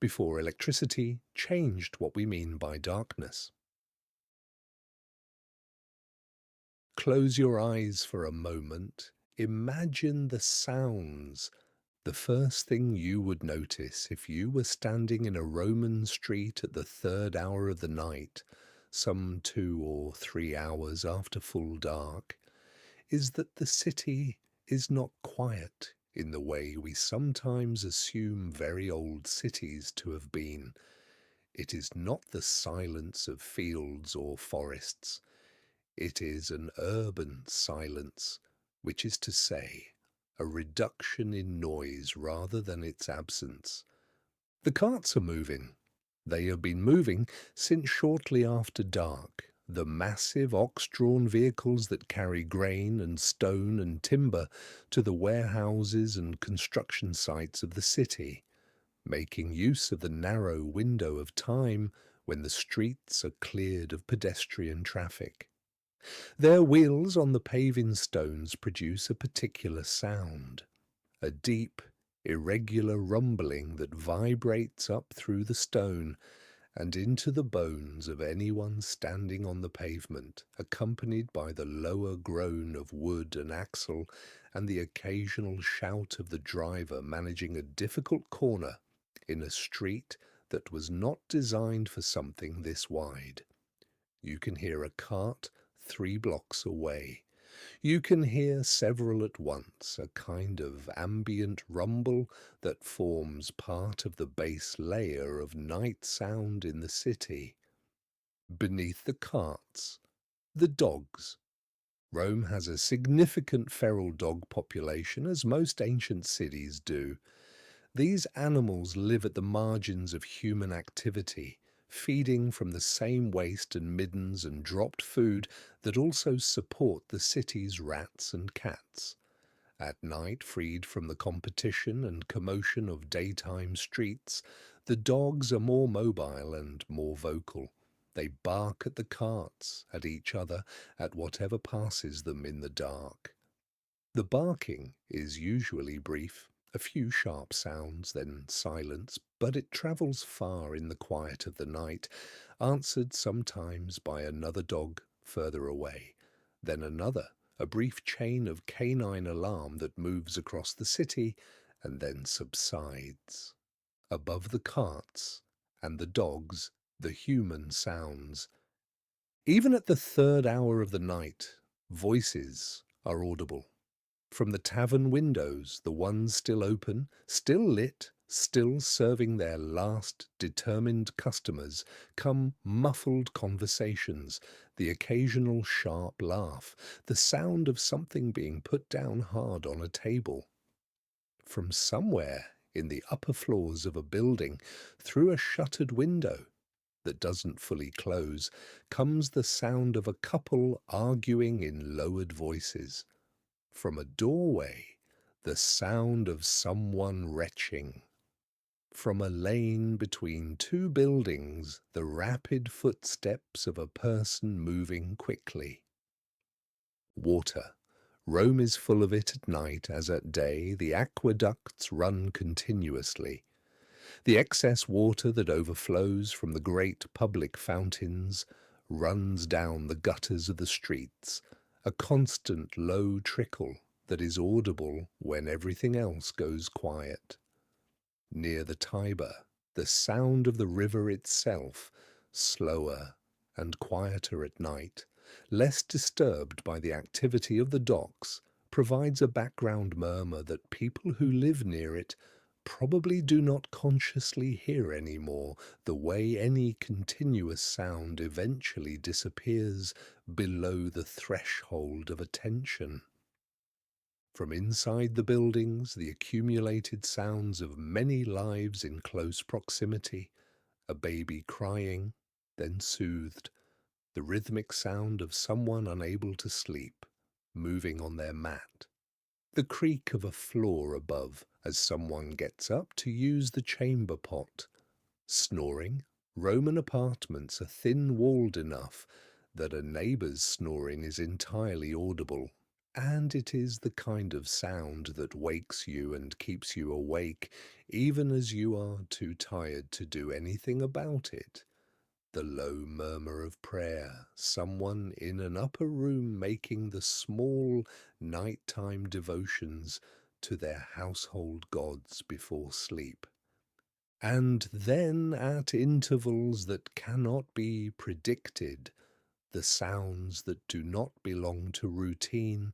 [SPEAKER 1] before electricity changed what we mean by darkness. Close your eyes for a moment. Imagine the sounds. The first thing you would notice if you were standing in a Roman street at the third hour of the night, some 2 or 3 hours after full dark, is that the city is not quiet in the way we sometimes assume very old cities to have been. It is not the silence of fields or forests. It is an urban silence, which is to say, a reduction in noise rather than its absence. The carts are moving. They have been moving since shortly after dark. The massive ox-drawn vehicles that carry grain and stone and timber to the warehouses and construction sites of the city. making use of the narrow window of time when the streets are cleared of pedestrian traffic. Their wheels on the paving stones produce a particular sound, a deep, irregular rumbling that vibrates up through the stone and into the bones of anyone standing on the pavement, accompanied by the lower groan of wood and axle and the occasional shout of the driver managing a difficult corner in a street that was not designed for something this wide. You can hear a cart 3 blocks away. You can hear several at once, a kind of ambient rumble that forms part of the base layer of night sound in the city. Beneath the carts, the dogs. Rome has a significant feral dog population, as most ancient cities do. These animals live at the margins of human activity, feeding from the same waste and middens and dropped food that also support the city's rats and cats. At night, freed from the competition and commotion of daytime streets, the dogs are more mobile and more vocal. They bark at the carts, at each other, at whatever passes them in the dark. The barking is usually brief, a few sharp sounds, then silence, but it travels far in the quiet of the night, answered sometimes by another dog further away, then another, a brief chain of canine alarm that moves across the city and then subsides. Above the carts and the dogs, the human sounds. Even at the 3rd hour of the night, voices are audible. From the tavern windows, the ones still open, still lit, still serving their last determined customers, come muffled conversations, the occasional sharp laugh, the sound of something being put down hard on a table. From somewhere in the upper floors of a building, through a shuttered window that doesn't fully close, comes the sound of a couple arguing in lowered voices. From a doorway, the sound of someone retching. From a lane between 2 buildings, the rapid footsteps of a person moving quickly. Water. Rome is full of it at night as at day. The aqueducts run continuously. The excess water that overflows from the great public fountains runs down the gutters of the streets, a constant low trickle that is audible when everything else goes quiet. Near the Tiber, the sound of the river itself, slower and quieter at night, less disturbed by the activity of the docks, provides a background murmur that people who live near it probably do not consciously hear anymore, the way any continuous sound eventually disappears below the threshold of attention. From inside the buildings, the accumulated sounds of many lives in close proximity, a baby crying, then soothed, the rhythmic sound of someone unable to sleep, moving on their mat, the creak of a floor above as someone gets up to use the chamber pot. Snoring. Roman apartments are thin-walled enough that a neighbour's snoring is entirely audible, and it is the kind of sound that wakes you and keeps you awake even as you are too tired to do anything about it. The low murmur of prayer, someone in an upper room making the small nighttime devotions to their household gods before sleep. And then at intervals that cannot be predicted, the sounds that do not belong to routine,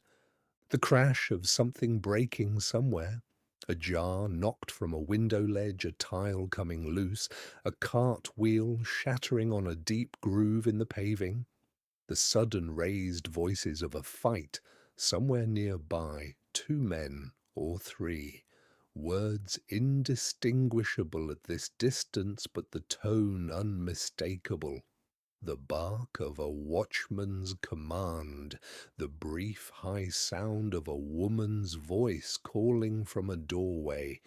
[SPEAKER 1] the crash of something breaking somewhere, a jar knocked from a window ledge, a tile coming loose, a cart wheel shattering on a deep groove in the paving, the sudden raised voices of a fight somewhere nearby, 2 men or 3, words indistinguishable at this distance but the tone unmistakable. The bark of a watchman's command, the brief high sound of a woman's voice calling from a doorway,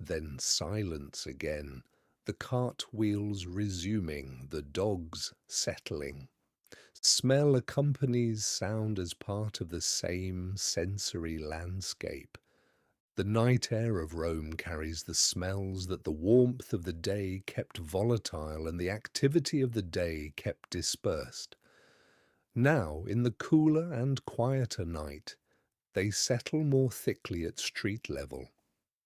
[SPEAKER 1] Then silence again, the cart wheels resuming, the dogs settling. Smell accompanies sound as part of the same sensory landscape. The night air of Rome carries the smells that the warmth of the day kept volatile and the activity of the day kept dispersed. Now, in the cooler and quieter night, they settle more thickly at street level.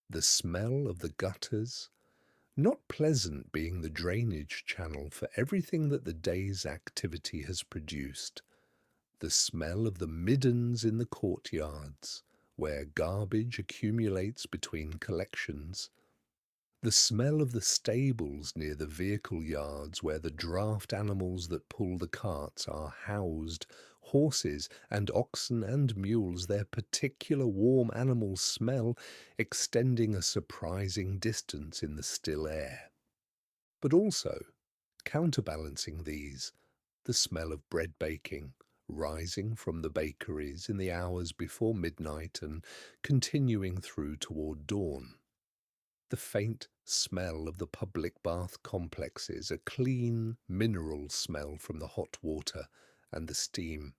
[SPEAKER 1] The smell of the gutters, not pleasant being the drainage channel for everything that the day's activity has produced. The smell of the middens in the courtyards, where garbage accumulates between collections. The smell of the stables near the vehicle yards where the draft animals that pull the carts are housed, horses and oxen and mules, their particular warm animal smell extending a surprising distance in the still air. But also, counterbalancing these, the smell of bread baking, rising from the bakeries in the hours before midnight and continuing through toward dawn. The faint smell of the public bath complexes, a clean, mineral smell from the hot water and the steam,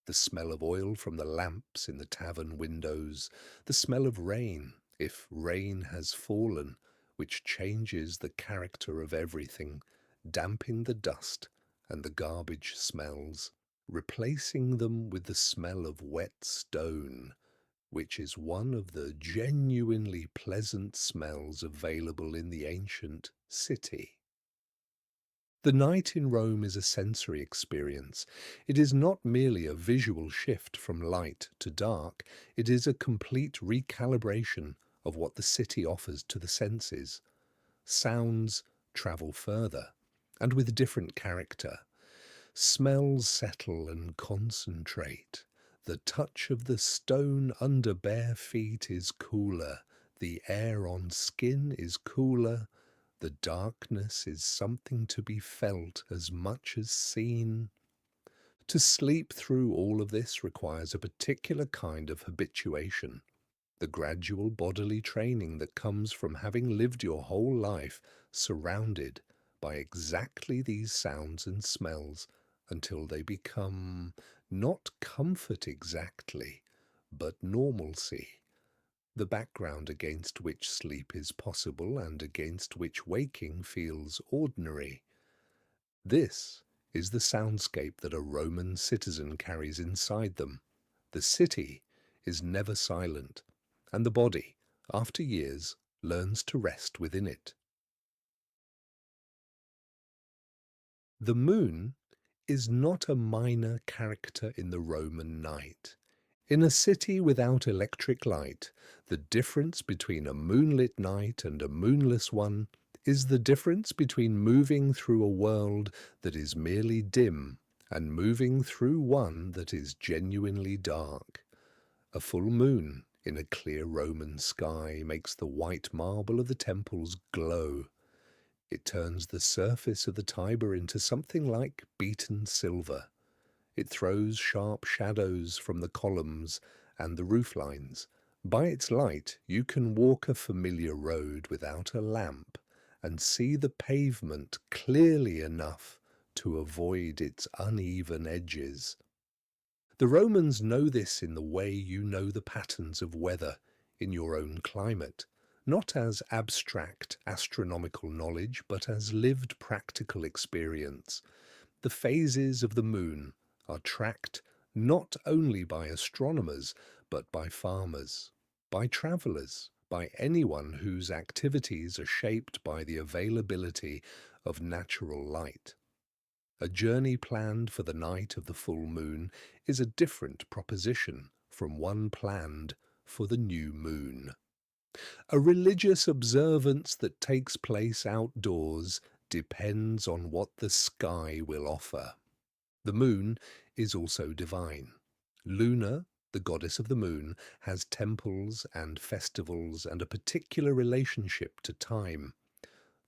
[SPEAKER 1] the smell of oil from the lamps in the tavern windows, the smell of rain, if rain has fallen, which changes the character of everything, damping the dust and the garbage smells, replacing them with the smell of wet stone, which is one of the genuinely pleasant smells available in the ancient city. The night in Rome is a sensory experience. It is not merely a visual shift from light to dark, it is a complete recalibration of what the city offers to the senses. Sounds travel further, and with different character. Smells settle and concentrate. The touch of the stone under bare feet is cooler. The air on skin is cooler. The darkness is something to be felt as much as seen. To sleep through all of this requires a particular kind of habituation. The gradual bodily training that comes from having lived your whole life surrounded by exactly these sounds and smells until they become not comfort exactly, but normalcy, the background against which sleep is possible and against which waking feels ordinary. This is the soundscape that a Roman citizen carries inside them. The city is never silent, and the body, after years, learns to rest within it. The moon is not a minor character in the Roman night. In a city without electric light, the difference between a moonlit night and a moonless one is the difference between moving through a world that is merely dim and moving through one that is genuinely dark. A full moon in a clear Roman sky makes the white marble of the temples glow. It turns the surface of the Tiber into something like beaten silver. It throws sharp shadows from the columns and the roof lines. By its light, you can walk a familiar road without a lamp and see the pavement clearly enough to avoid its uneven edges. The Romans know this in the way you know the patterns of weather in your own climate, not as abstract astronomical knowledge, but as lived practical experience. The phases of the moon are tracked not only by astronomers, but by farmers, by travellers, by anyone whose activities are shaped by the availability of natural light. A journey planned for the night of the full moon is a different proposition from one planned for the new moon. A religious observance that takes place outdoors depends on what the sky will offer. The moon is also divine. Luna, the goddess of the moon, has temples and festivals and a particular relationship to time.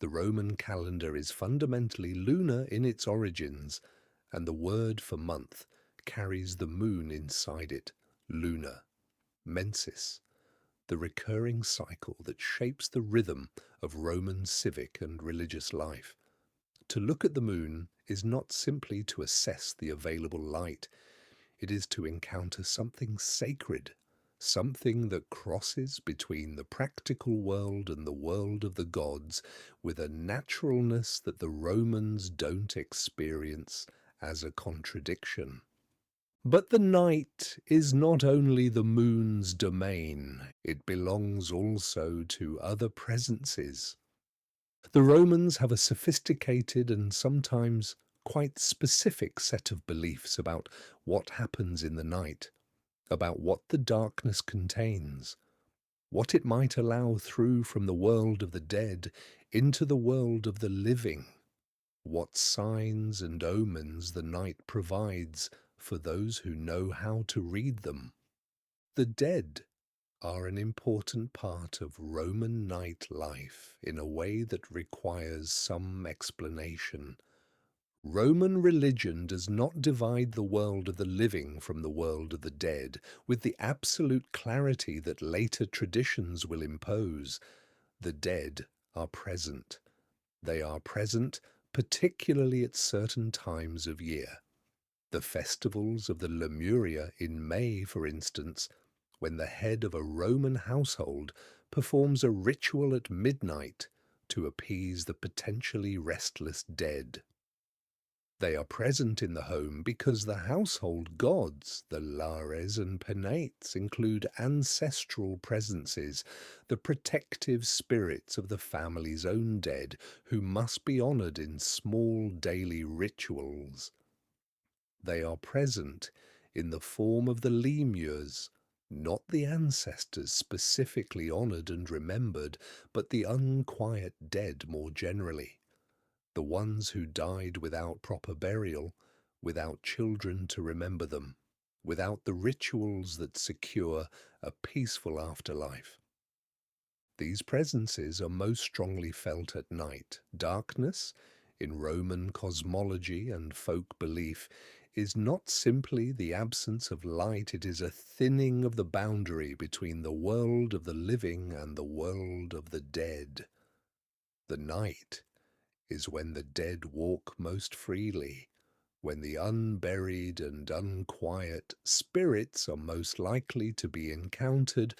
[SPEAKER 1] The Roman calendar is fundamentally lunar in its origins, and the word for month carries the moon inside it, luna, mensis. the recurring cycle that shapes the rhythm of Roman civic and religious life. To look at the moon is not simply to assess the available light, it is to encounter something sacred, something that crosses between the practical world and the world of the gods with a naturalness that the Romans don't experience as a contradiction. But the night is not only the moon's domain, it belongs also to other presences. The Romans have a sophisticated and sometimes quite specific set of beliefs about what happens in the night, about what the darkness contains, what it might allow through from the world of the dead into the world of the living, what signs and omens the night provides for those who know how to read them. The dead are an important part of Roman night life in a way that requires some explanation. Roman religion does not divide the world of the living from the world of the dead with the absolute clarity that later traditions will impose. The dead are present. They are present particularly at certain times of year. The festivals of the Lemuria in May, for instance, when the head of a Roman household performs a ritual at midnight to appease the potentially restless dead. They are present in the home because the household gods, the Lares and Penates, include ancestral presences, the protective spirits of the family's own dead, who must be honoured in small daily rituals. They are present in the form of the lemures, not the ancestors specifically honoured and remembered, but the unquiet dead more generally, the ones who died without proper burial, without children to remember them, without the rituals that secure a peaceful afterlife. These presences are most strongly felt at night. Darkness, in Roman cosmology and folk belief, is not simply the absence of light, it is a thinning of the boundary between the world of the living and the world of the dead. The night is when the dead walk most freely, when the unburied and unquiet spirits are most likely to be encountered,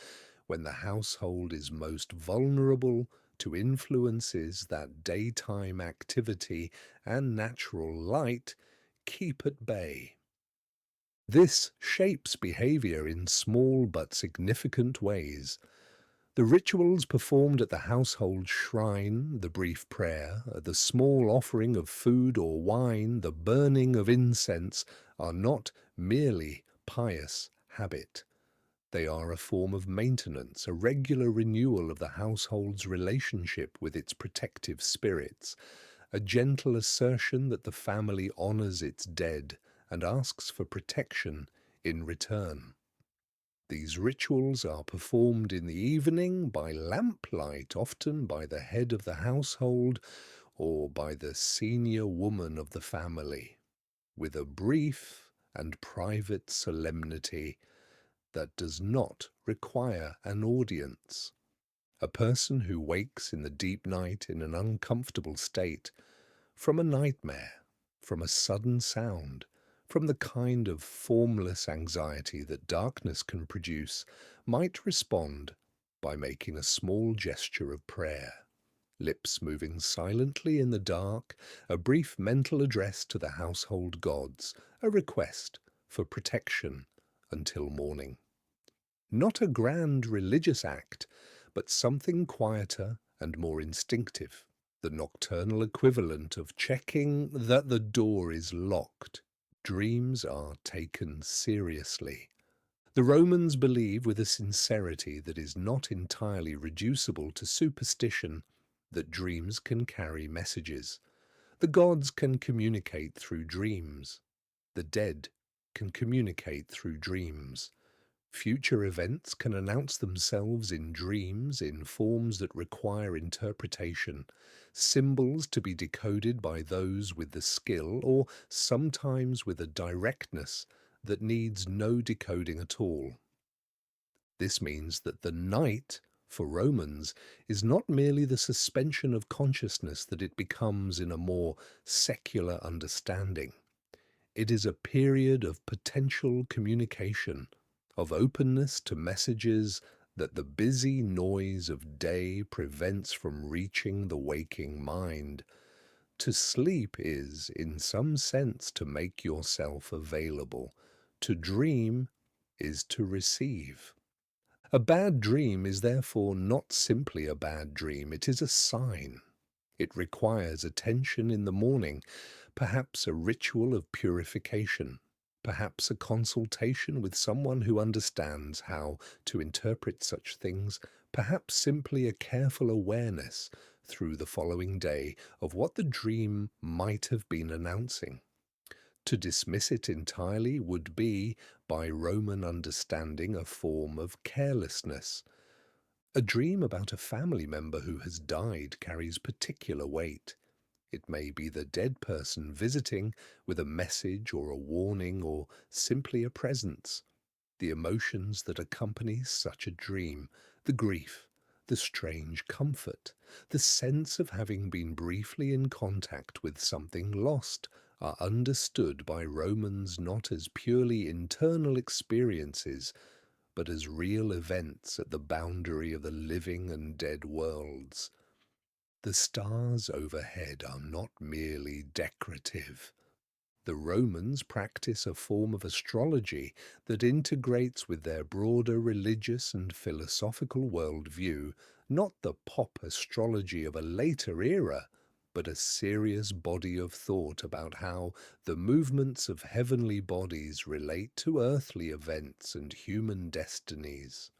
[SPEAKER 1] when the household is most vulnerable to influences that daytime activity and natural light keep at bay. This shapes behavior in small but significant ways. The rituals performed at the household shrine, the brief prayer, the small offering of food or wine, the burning of incense, are not merely pious habit. They are a form of maintenance, a regular renewal of the household's relationship with its protective spirits, a gentle assertion that the family honours its dead and asks for protection in return. These rituals are performed in the evening by lamplight, often by the head of the household or by the senior woman of the family, with a brief and private solemnity that does not require an audience. A person who wakes in the deep night in an uncomfortable state, from a nightmare, from a sudden sound, from the kind of formless anxiety that darkness can produce, might respond by making a small gesture of prayer, lips moving silently in the dark, a brief mental address to the household gods, a request for protection until morning. Not a grand religious act, but something quieter and more instinctive, the nocturnal equivalent of checking that the door is locked. Dreams are taken seriously. The Romans believe with a sincerity that is not entirely reducible to superstition that dreams can carry messages. The gods can communicate through dreams. The dead can communicate through dreams. Future events can announce themselves in dreams in forms that require interpretation, symbols to be decoded by those with the skill, or sometimes with a directness that needs no decoding at all. This means that the night, for Romans, is not merely the suspension of consciousness that it becomes in a more secular understanding. It is a period of potential communication, of openness to messages that the busy noise of day prevents from reaching the waking mind. To sleep is, in some sense, to make yourself available. To dream is to receive. A bad dream is therefore not simply a bad dream, it is a sign. It requires attention in the morning, perhaps a ritual of purification, perhaps a consultation with someone who understands how to interpret such things, perhaps simply a careful awareness through the following day of what the dream might have been announcing. To dismiss it entirely would be, by Roman understanding, a form of carelessness. A dream about a family member who has died carries particular weight. It may be the dead person visiting with a message or a warning or simply a presence. The emotions that accompany such a dream, the grief, the strange comfort, the sense of having been briefly in contact with something lost, are understood by Romans not as purely internal experiences, but as real events at the boundary of the living and dead worlds. The stars overhead are not merely decorative. The Romans practice a form of astrology that integrates with their broader religious and philosophical worldview not the pop astrology of a later era, but a serious body of thought about how the movements of heavenly bodies relate to earthly events and human destinies.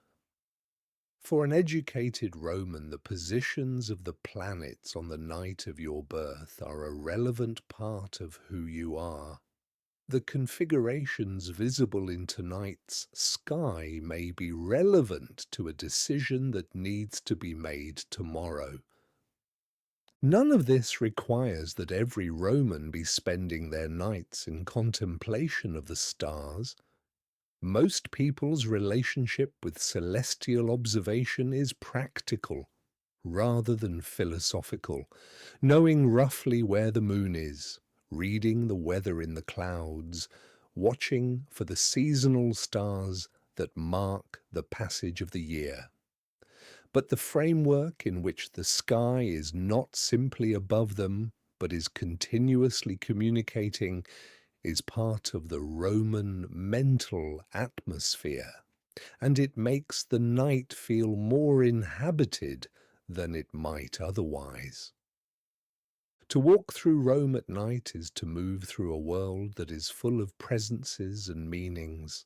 [SPEAKER 1] For an educated Roman, the positions of the planets on the night of your birth are a relevant part of who you are. The configurations visible in tonight's sky may be relevant to a decision that needs to be made tomorrow. None of this requires that every Roman be spending their nights in contemplation of the stars. Most people's relationship with celestial observation is practical rather than philosophical, knowing roughly where the moon is, reading the weather in the clouds, watching for the seasonal stars that mark the passage of the year. But the framework in which the sky is not simply above them, but is continuously communicating, is part of the Roman mental atmosphere, and it makes the night feel more inhabited than it might otherwise. To walk through Rome at night is to move through a world that is full of presences and meanings.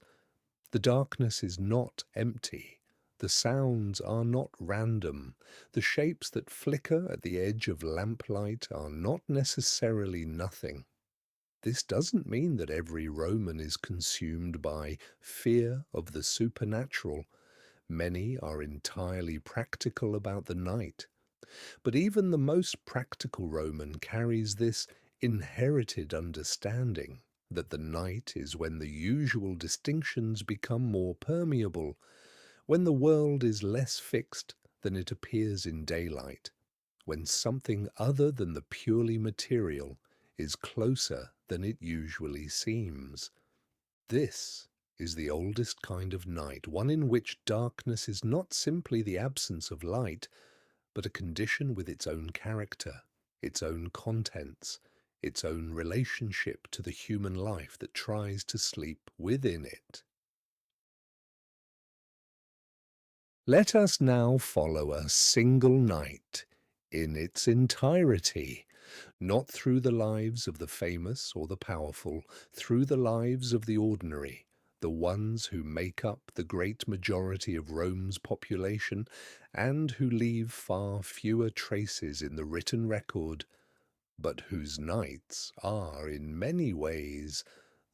[SPEAKER 1] The darkness is not empty. The sounds are not random. The shapes that flicker at the edge of lamplight are not necessarily nothing. This doesn't mean that every Roman is consumed by fear of the supernatural. Many are entirely practical about the night. But even the most practical Roman carries this inherited understanding that the night is when the usual distinctions become more permeable, when the world is less fixed than it appears in daylight, when something other than the purely material is closer than it usually seems. This is the oldest kind of night, one in which darkness is not simply the absence of light, but a condition with its own character, its own contents, its own relationship to the human life that tries to sleep within it. Let us now follow a single night in its entirety, not through the lives of the famous or the powerful, through the lives of the ordinary, the ones who make up the great majority of Rome's population and who leave far fewer traces in the written record, but whose nights are in many ways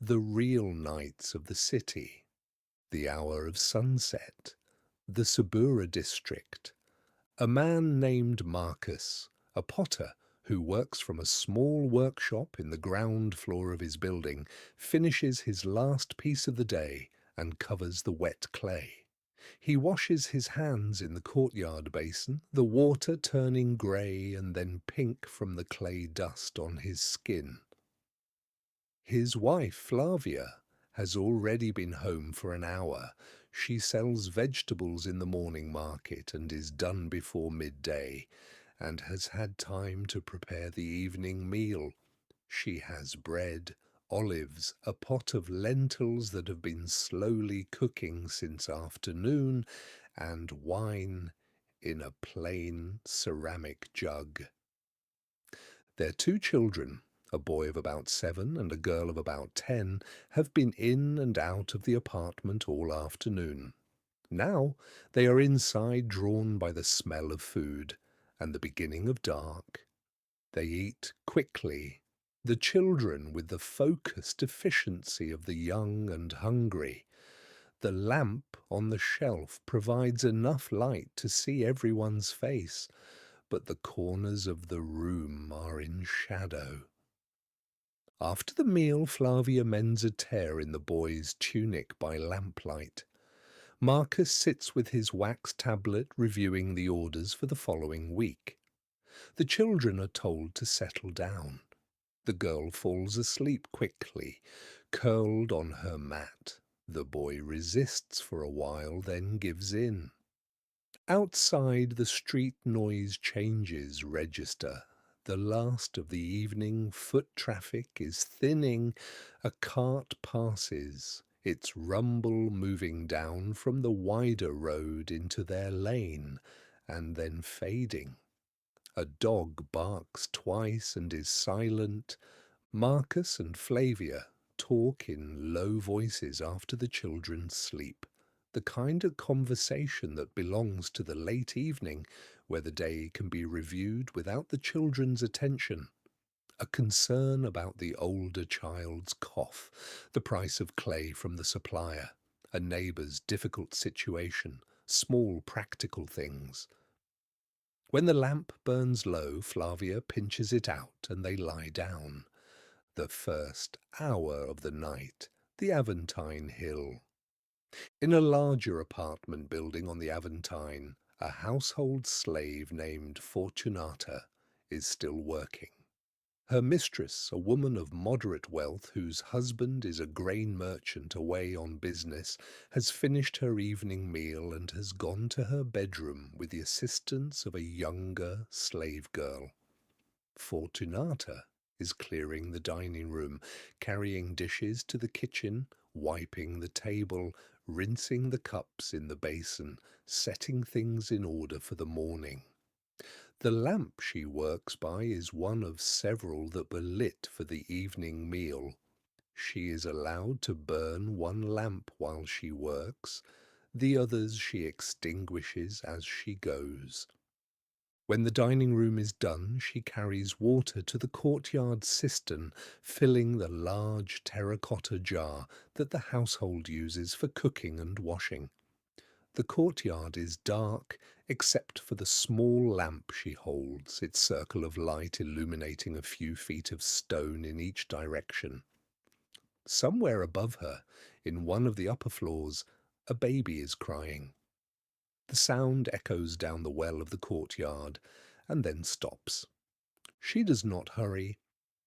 [SPEAKER 1] the real nights of the city, the hour of sunset, the Subura district. A man named Marcus, a potter who works from a small workshop in the ground floor of his building, finishes his last piece of the day and covers the wet clay. He washes his hands in the courtyard basin, the water turning grey and then pink from the clay dust on his skin. His wife, Flavia, has already been home for an hour. She sells vegetables in the morning market and is done before midday, and has had time to prepare the evening meal. She has bread, olives, a pot of lentils that have been slowly cooking since afternoon, and wine in a plain ceramic jug. Their two children, a boy of about 7 and a girl of about 10, have been in and out of the apartment all afternoon. Now they are inside, drawn by the smell of food and the beginning of dark. They eat quickly, the children with the focused efficiency of the young and hungry. The lamp on the shelf provides enough light to see everyone's face, but the corners of the room are in shadow. After the meal, Flavia mends a tear in the boy's tunic by lamplight. Marcus sits with his wax tablet reviewing the orders for the following week. The children are told to settle down. The girl falls asleep quickly, curled on her mat. The boy resists for a while, then gives in. Outside, the street noise changes register. The last of the evening foot traffic is thinning. A cart passes, its rumble moving down from the wider road into their lane, and then fading. A dog barks twice and is silent. Marcus and Flavia talk in low voices after the children sleep, the kind of conversation that belongs to the late evening, where the day can be reviewed without the children's attention. A concern about the older child's cough, the price of clay from the supplier, a neighbour's difficult situation, small practical things. When the lamp burns low, Flavia pinches it out and they lie down. The first hour of the night, the Aventine Hill. In a larger apartment building on the Aventine, a household slave named Fortunata is still working. Her mistress, a woman of moderate wealth whose husband is a grain merchant away on business, has finished her evening meal and has gone to her bedroom with the assistance of a younger slave girl. Fortunata is clearing the dining room, carrying dishes to the kitchen, wiping the table, rinsing the cups in the basin, setting things in order for the morning. The lamp she works by is one of several that were lit for the evening meal. She is allowed to burn one lamp while she works, the others she extinguishes as she goes. When the dining room is done, she carries water to the courtyard cistern, filling the large terracotta jar that the household uses for cooking and washing. The courtyard is dark, except for the small lamp she holds, its circle of light illuminating a few feet of stone in each direction. Somewhere above her, in one of the upper floors, a baby is crying. The sound echoes down the well of the courtyard, and then stops. She does not hurry.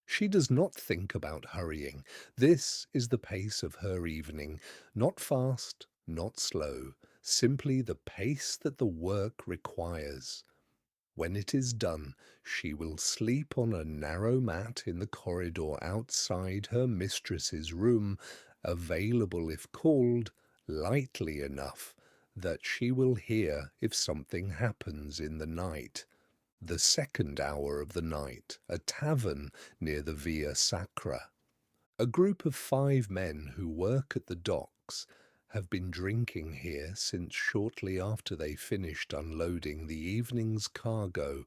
[SPEAKER 1] She does not think about hurrying. This is the pace of her evening, not fast, not slow, simply the pace that the work requires. When it is done, she will sleep on a narrow mat in the corridor outside her mistress's room, available if called, lightly enough that she will hear if something happens in the night. The second hour of the night, a tavern near the Via Sacra. A group of 5 men who work at the docks have been drinking here since shortly after they finished unloading the evening's cargo.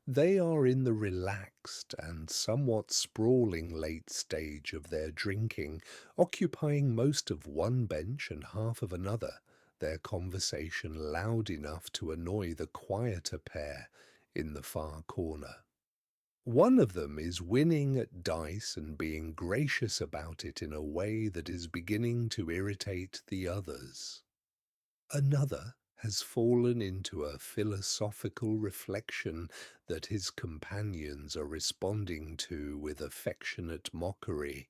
[SPEAKER 1] They are in the relaxed and somewhat sprawling late stage of their drinking, occupying most of one bench and half of another, their conversation loud enough to annoy the quieter pair in the far corner. One of them is winning at dice and being gracious about it in a way that is beginning to irritate the others. Another has fallen into a philosophical reflection that his companions are responding to with affectionate mockery.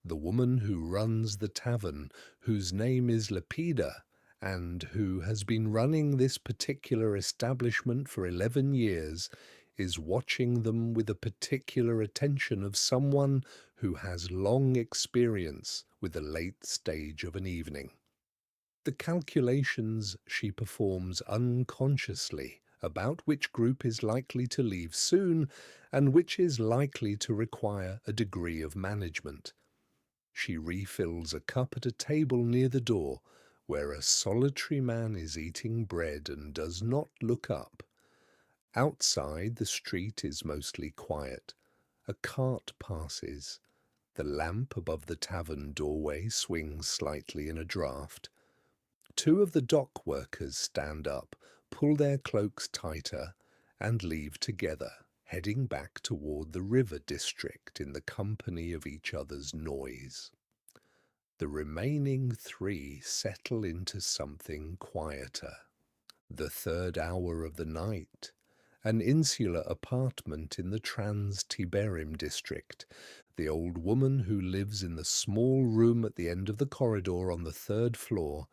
[SPEAKER 1] The woman who runs the tavern, whose name is Lepida, and who has been running this particular establishment for 11 years, is watching them with the particular attention of someone who has long experience with the late stage of an evening. The calculations she performs unconsciously about which group is likely to leave soon and which is likely to require a degree of management. She refills a cup at a table near the door, where a solitary man is eating bread and does not look up. Outside, the street is mostly quiet. A cart passes. The lamp above the tavern doorway swings slightly in a draught. Two of the dock workers stand up, pull their cloaks tighter, and leave together, heading back toward the river district in the company of each other's noise. The remaining three settle into something quieter. The third hour of the night, an insular apartment in the Trans-Tiberim district. The old woman who lives in the small room at the end of the corridor on the third floor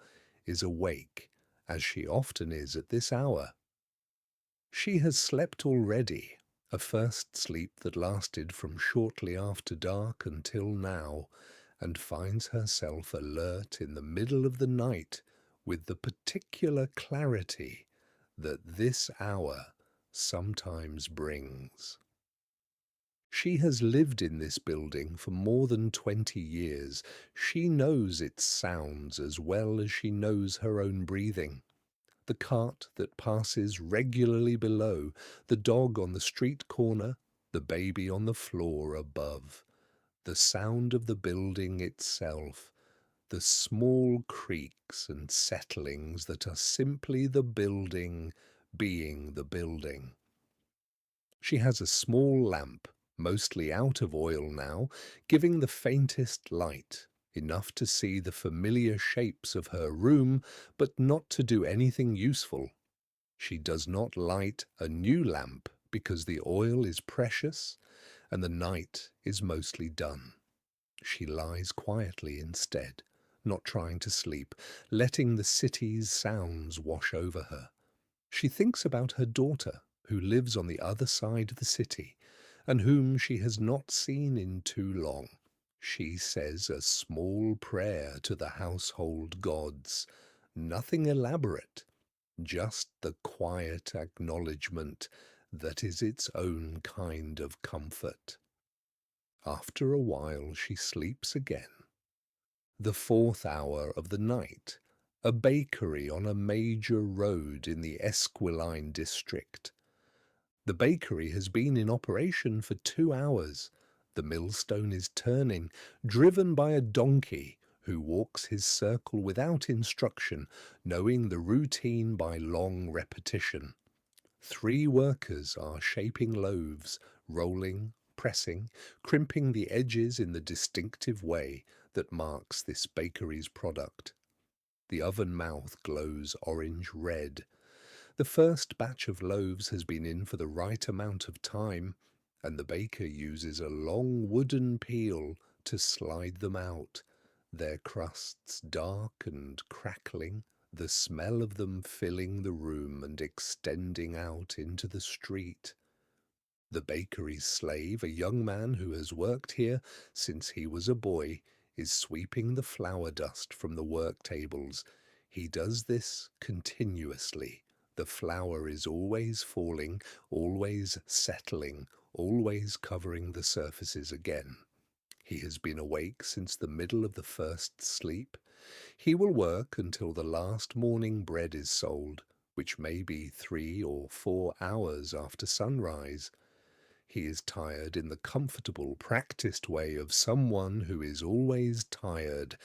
[SPEAKER 1] is awake, as she often is at this hour. She has slept already, a first sleep that lasted from shortly after dark until now, and finds herself alert in the middle of the night with the particular clarity that this hour sometimes brings. She has lived in this building for more than 20 years. She knows its sounds as well as she knows her own breathing. The cart that passes regularly below, the dog on the street corner, the baby on the floor above, the sound of the building itself, the small creaks and settlings that are simply the building being the building. She has a small lamp, mostly out of oil now, giving the faintest light, enough to see the familiar shapes of her room, but not to do anything useful. She does not light a new lamp because the oil is precious and the night is mostly done. She lies quietly instead, not trying to sleep, letting the city's sounds wash over her. She thinks about her daughter, who lives on the other side of the city, and whom she has not seen in too long. She says a small prayer to the household gods, nothing elaborate, just the quiet acknowledgment that is its own kind of comfort. After a while she sleeps again. The fourth hour of the night, a bakery on a major road in the Esquiline district. The bakery has been in operation for 2 hours. The millstone is turning, driven by a donkey who walks his circle without instruction, knowing the routine by long repetition. 3 workers are shaping loaves, rolling, pressing, crimping the edges in the distinctive way that marks this bakery's product. The oven mouth glows orange-red. The first batch of loaves has been in for the right amount of time, and the baker uses a long wooden peel to slide them out, their crusts dark and crackling, the smell of them filling the room and extending out into the street. The bakery's slave, a young man who has worked here since he was a boy, is sweeping the flour dust from the work tables. He does this continuously. The flour is always falling, always settling, always covering the surfaces again. He has been awake since the middle of the first sleep. He will work until the last morning bread is sold, which may be 3 or 4 hours after sunrise. He is tired in the comfortable, practiced way of someone who is always tired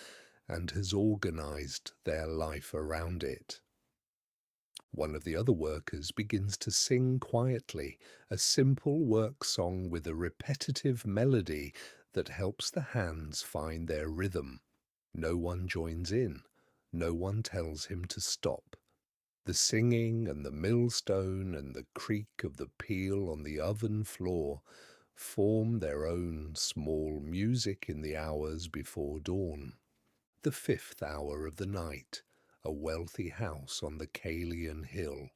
[SPEAKER 1] and has organized their life around it. One of the other workers begins to sing quietly, a simple work song with a repetitive melody that helps the hands find their rhythm. No one joins in. no one tells him to stop. The singing and the millstone and the creak of the peel on the oven floor form their own small music in the hours before dawn. The 5th hour of the night, a wealthy house on the Calian hill.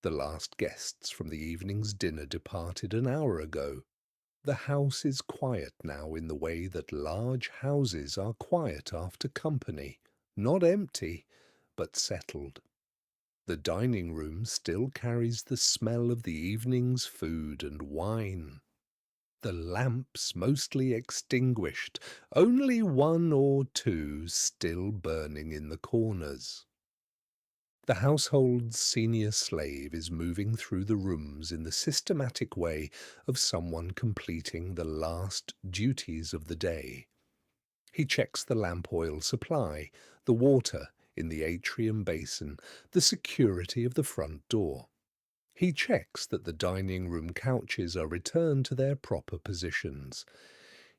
[SPEAKER 1] The last guests from the evening's dinner departed an hour ago. The house is quiet now in the way that large houses are quiet after company, not empty, but settled. The dining room still carries the smell of the evening's food and wine. The lamps mostly extinguished, only one or two still burning in the corners. The household's senior slave is moving through the rooms in the systematic way of someone completing the last duties of the day. He checks the lamp oil supply, the water in the atrium basin, the security of the front door. He checks that the dining room couches are returned to their proper positions.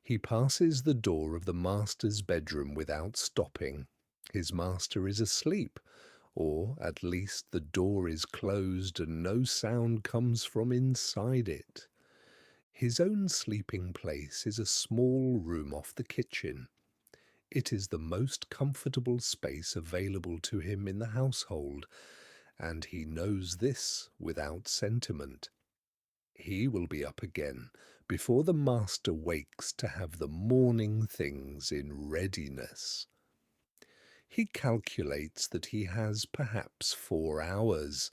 [SPEAKER 1] He passes the door of the master's bedroom without stopping. His master is asleep, or at least the door is closed and no sound comes from inside it. His own sleeping place is a small room off the kitchen. It is the most comfortable space available to him in the household, and he knows this without sentiment. He will be up again before the master wakes to have the morning things in readiness. He calculates that he has perhaps 4 hours.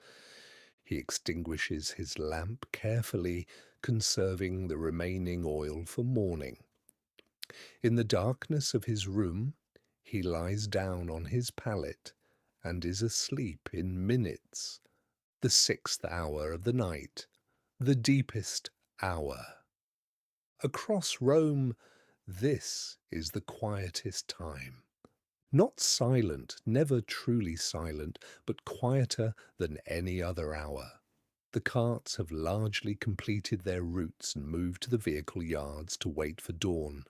[SPEAKER 1] He extinguishes his lamp carefully, conserving the remaining oil for morning. In the darkness of his room, he lies down on his pallet and is asleep in minutes. The 6th hour of the night, the deepest hour. Across Rome, this is the quietest time. Not silent, never truly silent, but quieter than any other hour. The carts have largely completed their routes and moved to the vehicle yards to wait for dawn.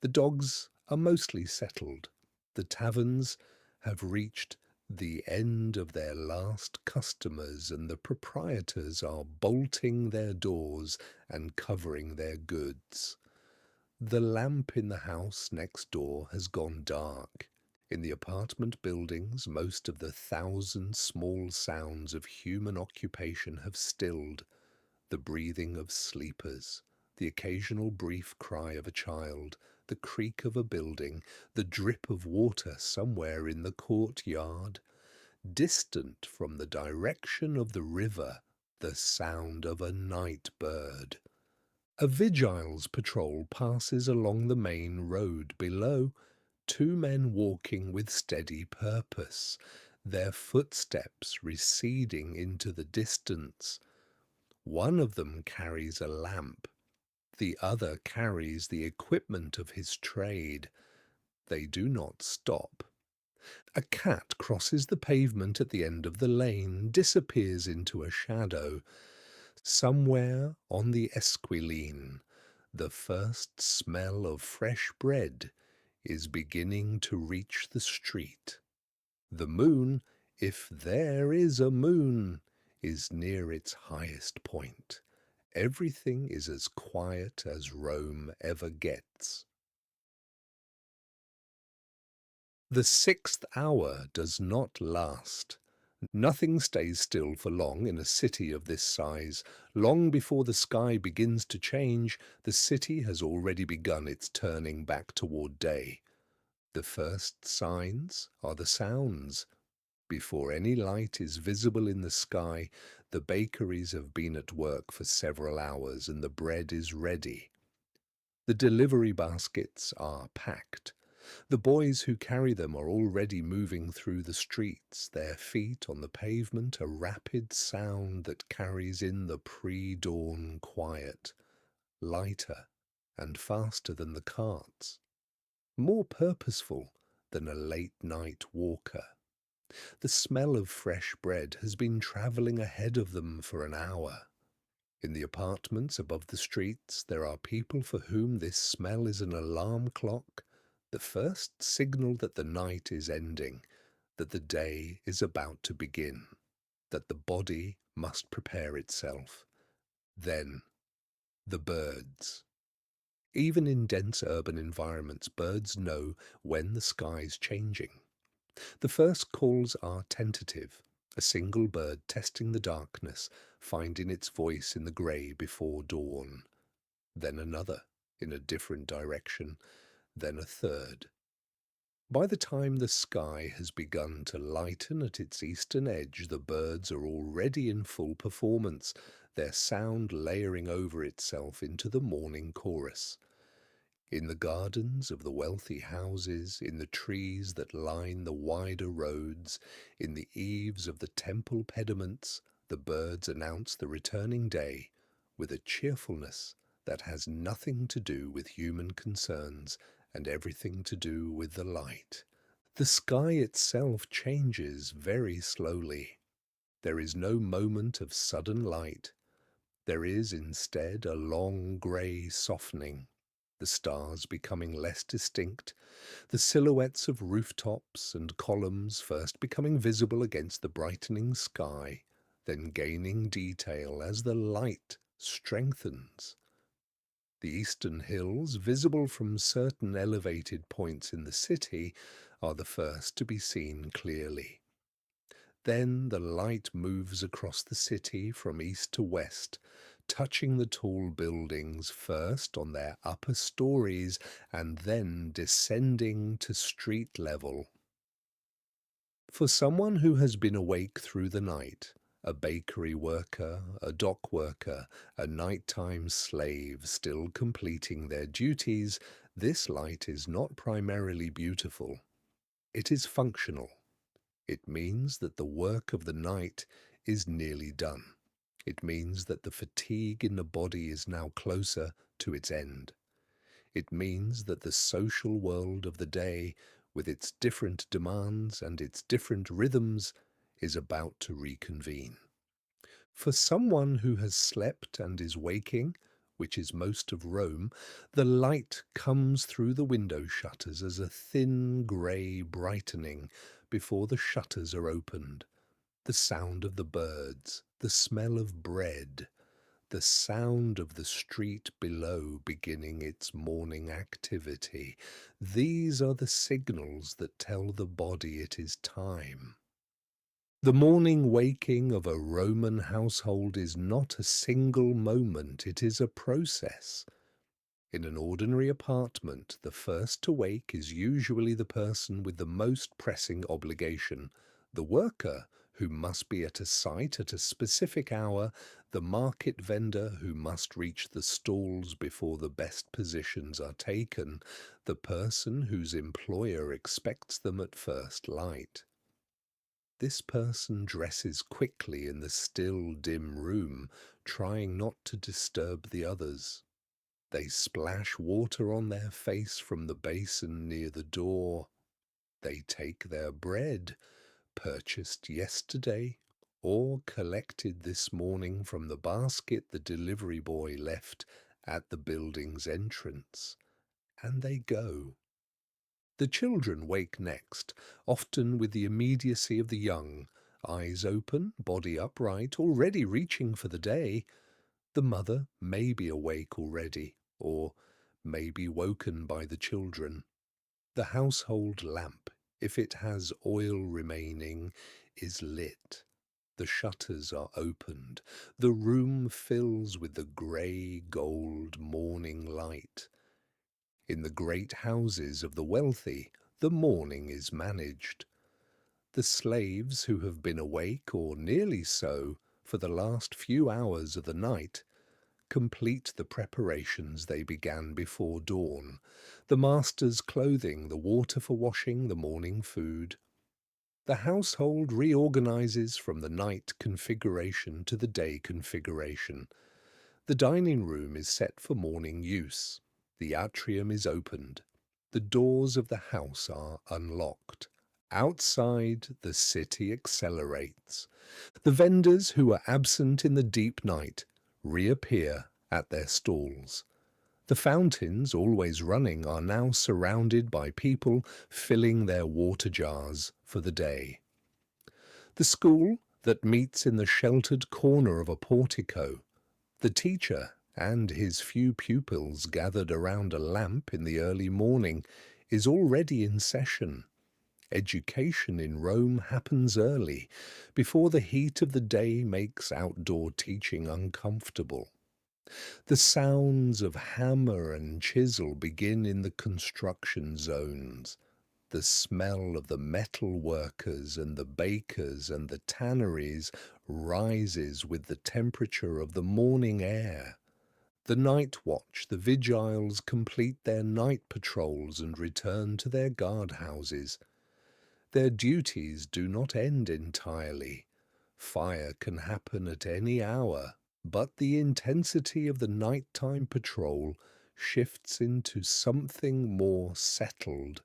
[SPEAKER 1] The dogs are mostly settled. The taverns have reached the end of their last customers, and the proprietors are bolting their doors and covering their goods. The lamp in the house next door has gone dark. In the apartment buildings, most of the 1,000 small sounds of human occupation have stilled. The breathing of sleepers, the occasional brief cry of a child, the creak of a building, the drip of water somewhere in the courtyard. Distant from the direction of the river, the sound of a night bird. A vigile's patrol passes along the main road below, 2 men walking with steady purpose, their footsteps receding into the distance. One of them carries a lamp. The other carries the equipment of his trade. They do not stop. A cat crosses the pavement at the end of the lane, disappears into a shadow. Somewhere on the Esquiline, the first smell of fresh bread is beginning to reach the street. The moon, if there is a moon, is near its highest point. Everything is as quiet as Rome ever gets. The 6th hour does not last. Nothing stays still for long in a city of this size. Long before the sky begins to change, the city has already begun its turning back toward day. The first signs are the sounds. Before any light is visible in the sky, the bakeries have been at work for several hours and the bread is ready. The delivery baskets are packed. The boys who carry them are already moving through the streets, their feet on the pavement a rapid sound that carries in the pre-dawn quiet, lighter and faster than the carts, more purposeful than a late-night walker. The smell of fresh bread has been travelling ahead of them for an hour. In the apartments above the streets there are people for whom this smell is an alarm clock, the first signal that the night is ending. that the day is about to begin, that the body must prepare itself. Then, the birds. Even in dense urban environments, birds know when the sky's changing. The first calls are tentative, a single bird testing the darkness, finding its voice in the grey before dawn. Then another, in a different direction, then a third. By the time the sky has begun to lighten at its eastern edge, the birds are already in full performance, their sound layering over itself into the morning chorus. In the gardens of the wealthy houses, in the trees that line the wider roads, in the eaves of the temple pediments, the birds announce the returning day with a cheerfulness that has nothing to do with human concerns and everything to do with the light. The sky itself changes very slowly. There is no moment of sudden light. There is instead a long grey softening, the stars becoming less distinct, the silhouettes of rooftops and columns first becoming visible against the brightening sky, then gaining detail as the light strengthens. The eastern hills, visible from certain elevated points in the city, are the first to be seen clearly. Then the light moves across the city from east to west, touching the tall buildings first on their upper stories and then descending to street level. For someone who has been awake through the night, a bakery worker, a dock worker, a nighttime slave still completing their duties, this light is not primarily beautiful. It is functional. It means that the work of the night is nearly done. It means that the fatigue in the body is now closer to its end. It means that the social world of the day, with its different demands and its different rhythms, is about to reconvene. For someone who has slept and is waking, which is most of Rome, the light comes through the window shutters as a thin grey brightening before the shutters are opened. The sound of the birds, the smell of bread, the sound of the street below beginning its morning activity. These are the signals that tell the body it is time. The morning waking of a Roman household is not a single moment, it is a process. In an ordinary apartment, the first to wake is usually the person with the most pressing obligation, the worker who must be at a site at a specific hour, the market vendor who must reach the stalls before the best positions are taken, the person whose employer expects them at first light. This person dresses quickly in the still, dim room, trying not to disturb the others. They splash water on their face from the basin near the door. They take their bread, purchased yesterday or collected this morning from the basket the delivery boy left at the building's entrance, and they go. The children wake next, often with the immediacy of the young, eyes open, body upright, already reaching for the day. The mother may be awake already, or may be woken by the children. The household lamp, if it has oil remaining, is lit. The shutters are opened. The room fills with the grey gold morning light. In the great houses of the wealthy, the morning is managed. The slaves who have been awake, or nearly so, for the last few hours of the night, complete the preparations they began before dawn, the master's clothing, the water for washing, the morning food. The household reorganizes from the night configuration to the day configuration. The dining room is set for morning use. The atrium is opened. The doors of the house are unlocked. Outside, the city accelerates. The vendors who are absent in the deep night reappear at their stalls. The fountains, always running, are now surrounded by people filling their water jars for the day. The school that meets in the sheltered corner of a portico, the teacher and his few pupils gathered around a lamp in the early morning, is already in session. Education in Rome happens early, before the heat of the day makes outdoor teaching uncomfortable. The sounds of hammer and chisel begin in the construction zones. The smell of the metal workers and the bakers and the tanneries rises with the temperature of the morning air. The night watch, the vigiles complete their night patrols and return to their guardhouses. Their duties do not end entirely. Fire can happen at any hour, but the intensity of the nighttime patrol shifts into something more settled.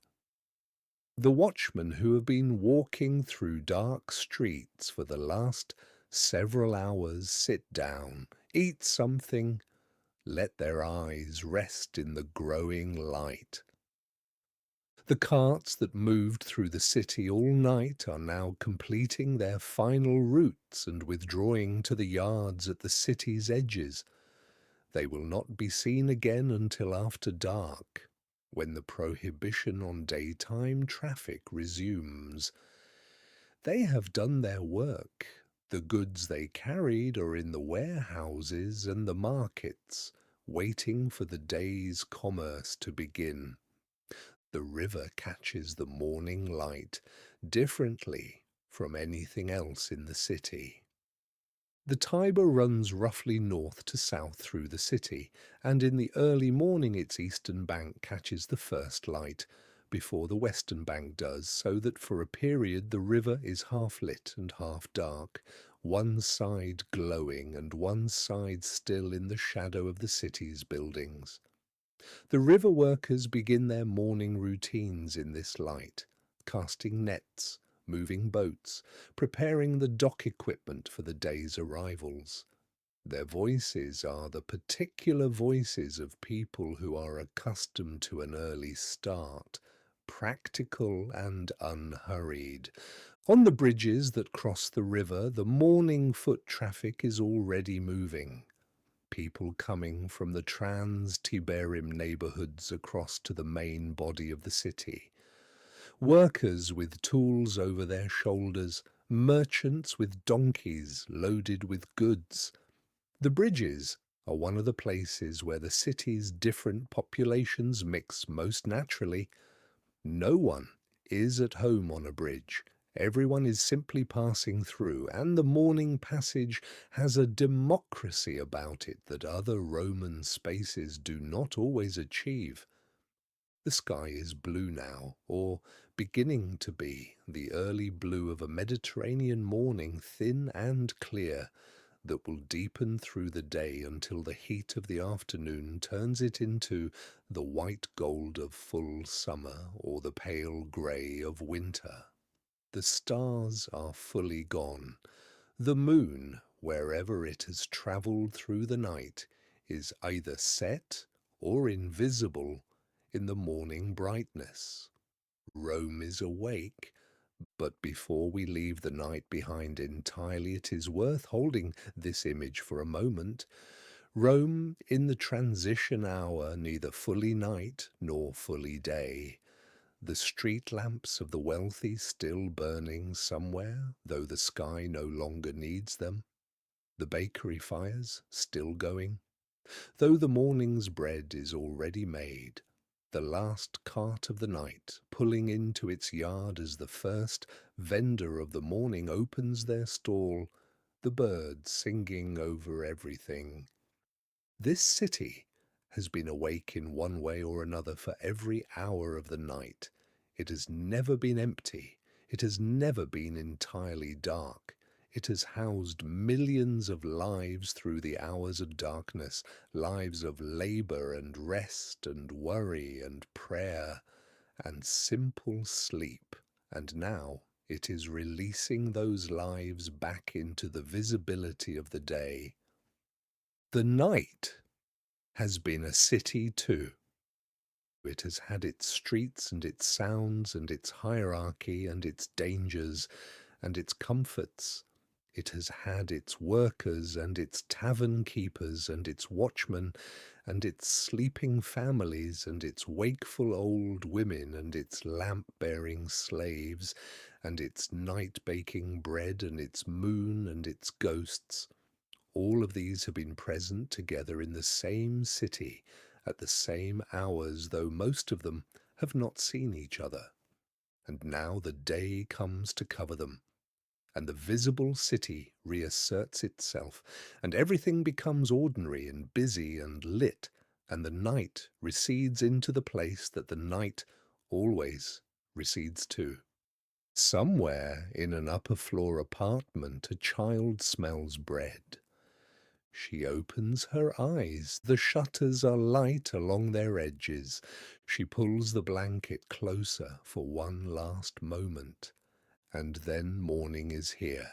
[SPEAKER 1] The watchmen who have been walking through dark streets for the last several hours sit down, eat something, let their eyes rest in the growing light. The carts that moved through the city all night are now completing their final routes and withdrawing to the yards at the city's edges. They will not be seen again until after dark, when the prohibition on daytime traffic resumes. They have done their work. The goods they carried are in the warehouses and the markets, waiting for the day's commerce to begin. The river catches the morning light differently from anything else in the city. The Tiber runs roughly north to south through the city, and in the early morning its eastern bank catches the first light, before the western bank does, so that for a period the river is half lit and half dark, one side glowing and one side still in the shadow of the city's buildings. The river workers begin their morning routines in this light, casting nets, moving boats, preparing the dock equipment for the day's arrivals. Their voices are the particular voices of people who are accustomed to an early start, practical and unhurried. On the bridges that cross the river, the morning foot traffic is already moving. People coming from the trans-Tiberim neighbourhoods across to the main body of the city. Workers with tools over their shoulders, merchants with donkeys loaded with goods. The bridges are one of the places where the city's different populations mix most naturally. No one is at home on a bridge. Everyone is simply passing through, and the morning passage has a democracy about it that other Roman spaces do not always achieve. The sky is blue now, or beginning to be, the early blue of a Mediterranean morning, thin and clear, that will deepen through the day until the heat of the afternoon turns it into the white gold of full summer or the pale grey of winter. The stars are fully gone. The moon, wherever it has travelled through the night, is either set or invisible in the morning brightness. Rome is awake, but before we leave the night behind entirely, it is worth holding this image for a moment. Rome in the transition hour, neither fully night nor fully day. The street lamps of the wealthy still burning somewhere, though the sky no longer needs them. The bakery fires still going, though the morning's bread is already made. The last cart of the night pulling into its yard as the first vendor of the morning opens their stall, the birds singing over everything. This city has been awake in one way or another for every hour of the night. It has never been empty. It has never been entirely dark. It has housed millions of lives through the hours of darkness, lives of labour and rest and worry and prayer and simple sleep. And now it is releasing those lives back into the visibility of the day. The night has been a city too. It has had its streets and its sounds and its hierarchy and its dangers and its comforts. It has had its workers and its tavern keepers and its watchmen and its sleeping families and its wakeful old women and its lamp-bearing slaves and its night-baking bread and its moon and its ghosts. All of these have been present together in the same city at the same hours, though most of them have not seen each other. And now the day comes to cover them, and the visible city reasserts itself, and everything becomes ordinary and busy and lit, and the night recedes into the place that the night always recedes to. Somewhere in an upper floor apartment a child smells bread. She opens her eyes. The shutters are light along their edges. She pulls the blanket closer for one last moment, and then morning is here.